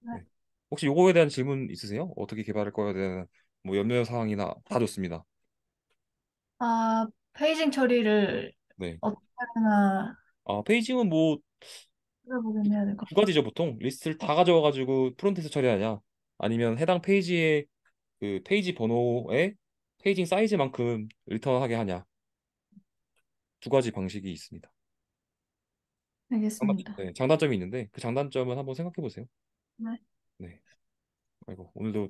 네. 네. 혹시 요거에 대한 질문 있으세요? 어떻게 개발할 거에 대한 뭐 염려 사항이나 다 좋습니다. 아, 페이징 처리를 네. 어떻게 하나 페이징은 뭐 찾아보긴 해야 될 것 두 같아요. 가지죠, 보통. 리스트를 다 가져와가지고 프론트에서 처리하냐, 아니면 해당 페이지의 그 페이지 번호에 페이징 사이즈만큼 리턴하게 하냐. 두 가지 방식이 있습니다. 알겠습니다. 네, 장단점이 있는데 그 장단점은 한번 생각해 보세요. 네. 네. 아이고, 오늘도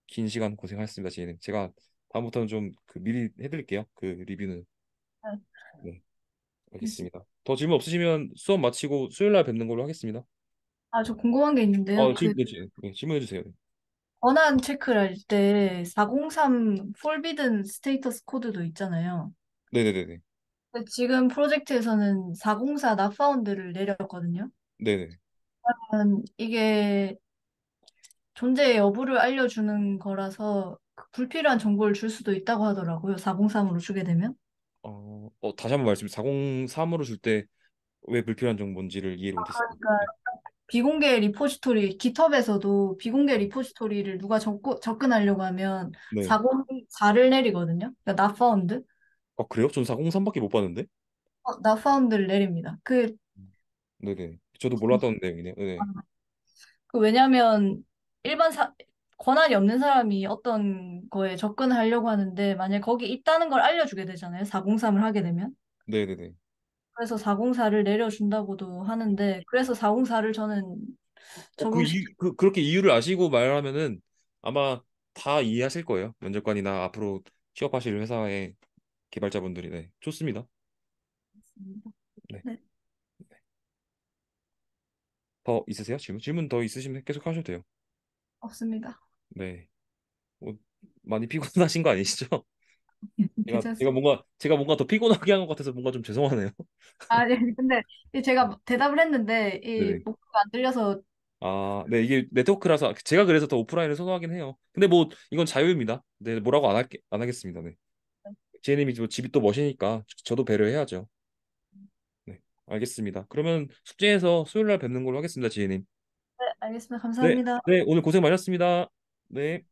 긴 시간 고생하셨습니다, 지혜님. 제가 다음부터는 좀 그 미리 해드릴게요. 그 리뷰는. 네. 네, 알겠습니다. 알겠습니다. 더 질문 없으시면 수업 마치고 수요일 날 뵙는 걸로 하겠습니다. 아, 저 궁금한 게 있는데요. 질문해 주세요. 권한 체크를 할 때 403 폴비든 스테이터스 코드도 있잖아요. 네네네네. 근데 지금 프로젝트에서는 404 not found를 내렸거든요. 네네. 이게 존재 여부를 알려주는 거라서 그 불필요한 정보를 줄 수도 있다고 하더라고요. 403으로 주게 되면. 다시 한번 말씀. 403으로 줄 때 왜 불필요한 정보인지를 이해를 못했습니다. 그러니까 네. 비공개 리포지토리, 깃허브에서도 비공개 네. 리포지토리를 누가 접근하려고 하면 네. 404를 내리거든요. 그러니까 not found. 그래요? 전 403밖에 못 봤는데. not found를 내립니다. 네네. 저도 몰랐던 내용이네요. 네네. 왜냐면 일반 권한이 없는 사람이 어떤 거에 접근하려고 하는데 만약 거기 있다는 걸 알려주게 되잖아요. 403을 하게 되면. 네네네. 그래서 404를 내려준다고도 하는데 그래서 404를 저는 적용시켜. 그렇게 이유를 아시고 말하면은 아마 다 이해하실 거예요. 면접관이나 앞으로 취업하실 회사의 개발자분들이. 네. 좋습니다. 네. 네, 더 있으세요? 질문 더 있으시면 계속 하셔도 돼요. 없습니다. 네. 뭐, 많이 피곤하신 거 아니시죠? 괜찮습니다. 제가 뭔가 더 피곤하게 한 것 같아서 뭔가 좀 죄송하네요. 아, 네, 근데 제가 대답을 했는데 이 네네. 목소리가 안 들려서. 네, 이게 네트워크라서 제가 그래서 더 오프라인을 선호하긴 해요. 근데 뭐 이건 자유입니다. 네, 뭐라고 안 하겠습니다. 네. 지혜님이 뭐 집이 또 멋이니까 저도 배려해야죠. 네, 알겠습니다. 그러면 숙제해서 수요일 날 뵙는 걸로 하겠습니다, 지혜님. 네, 알겠습니다. 네, 감사합니다. 네, 오늘 고생 많으셨습니다. 네.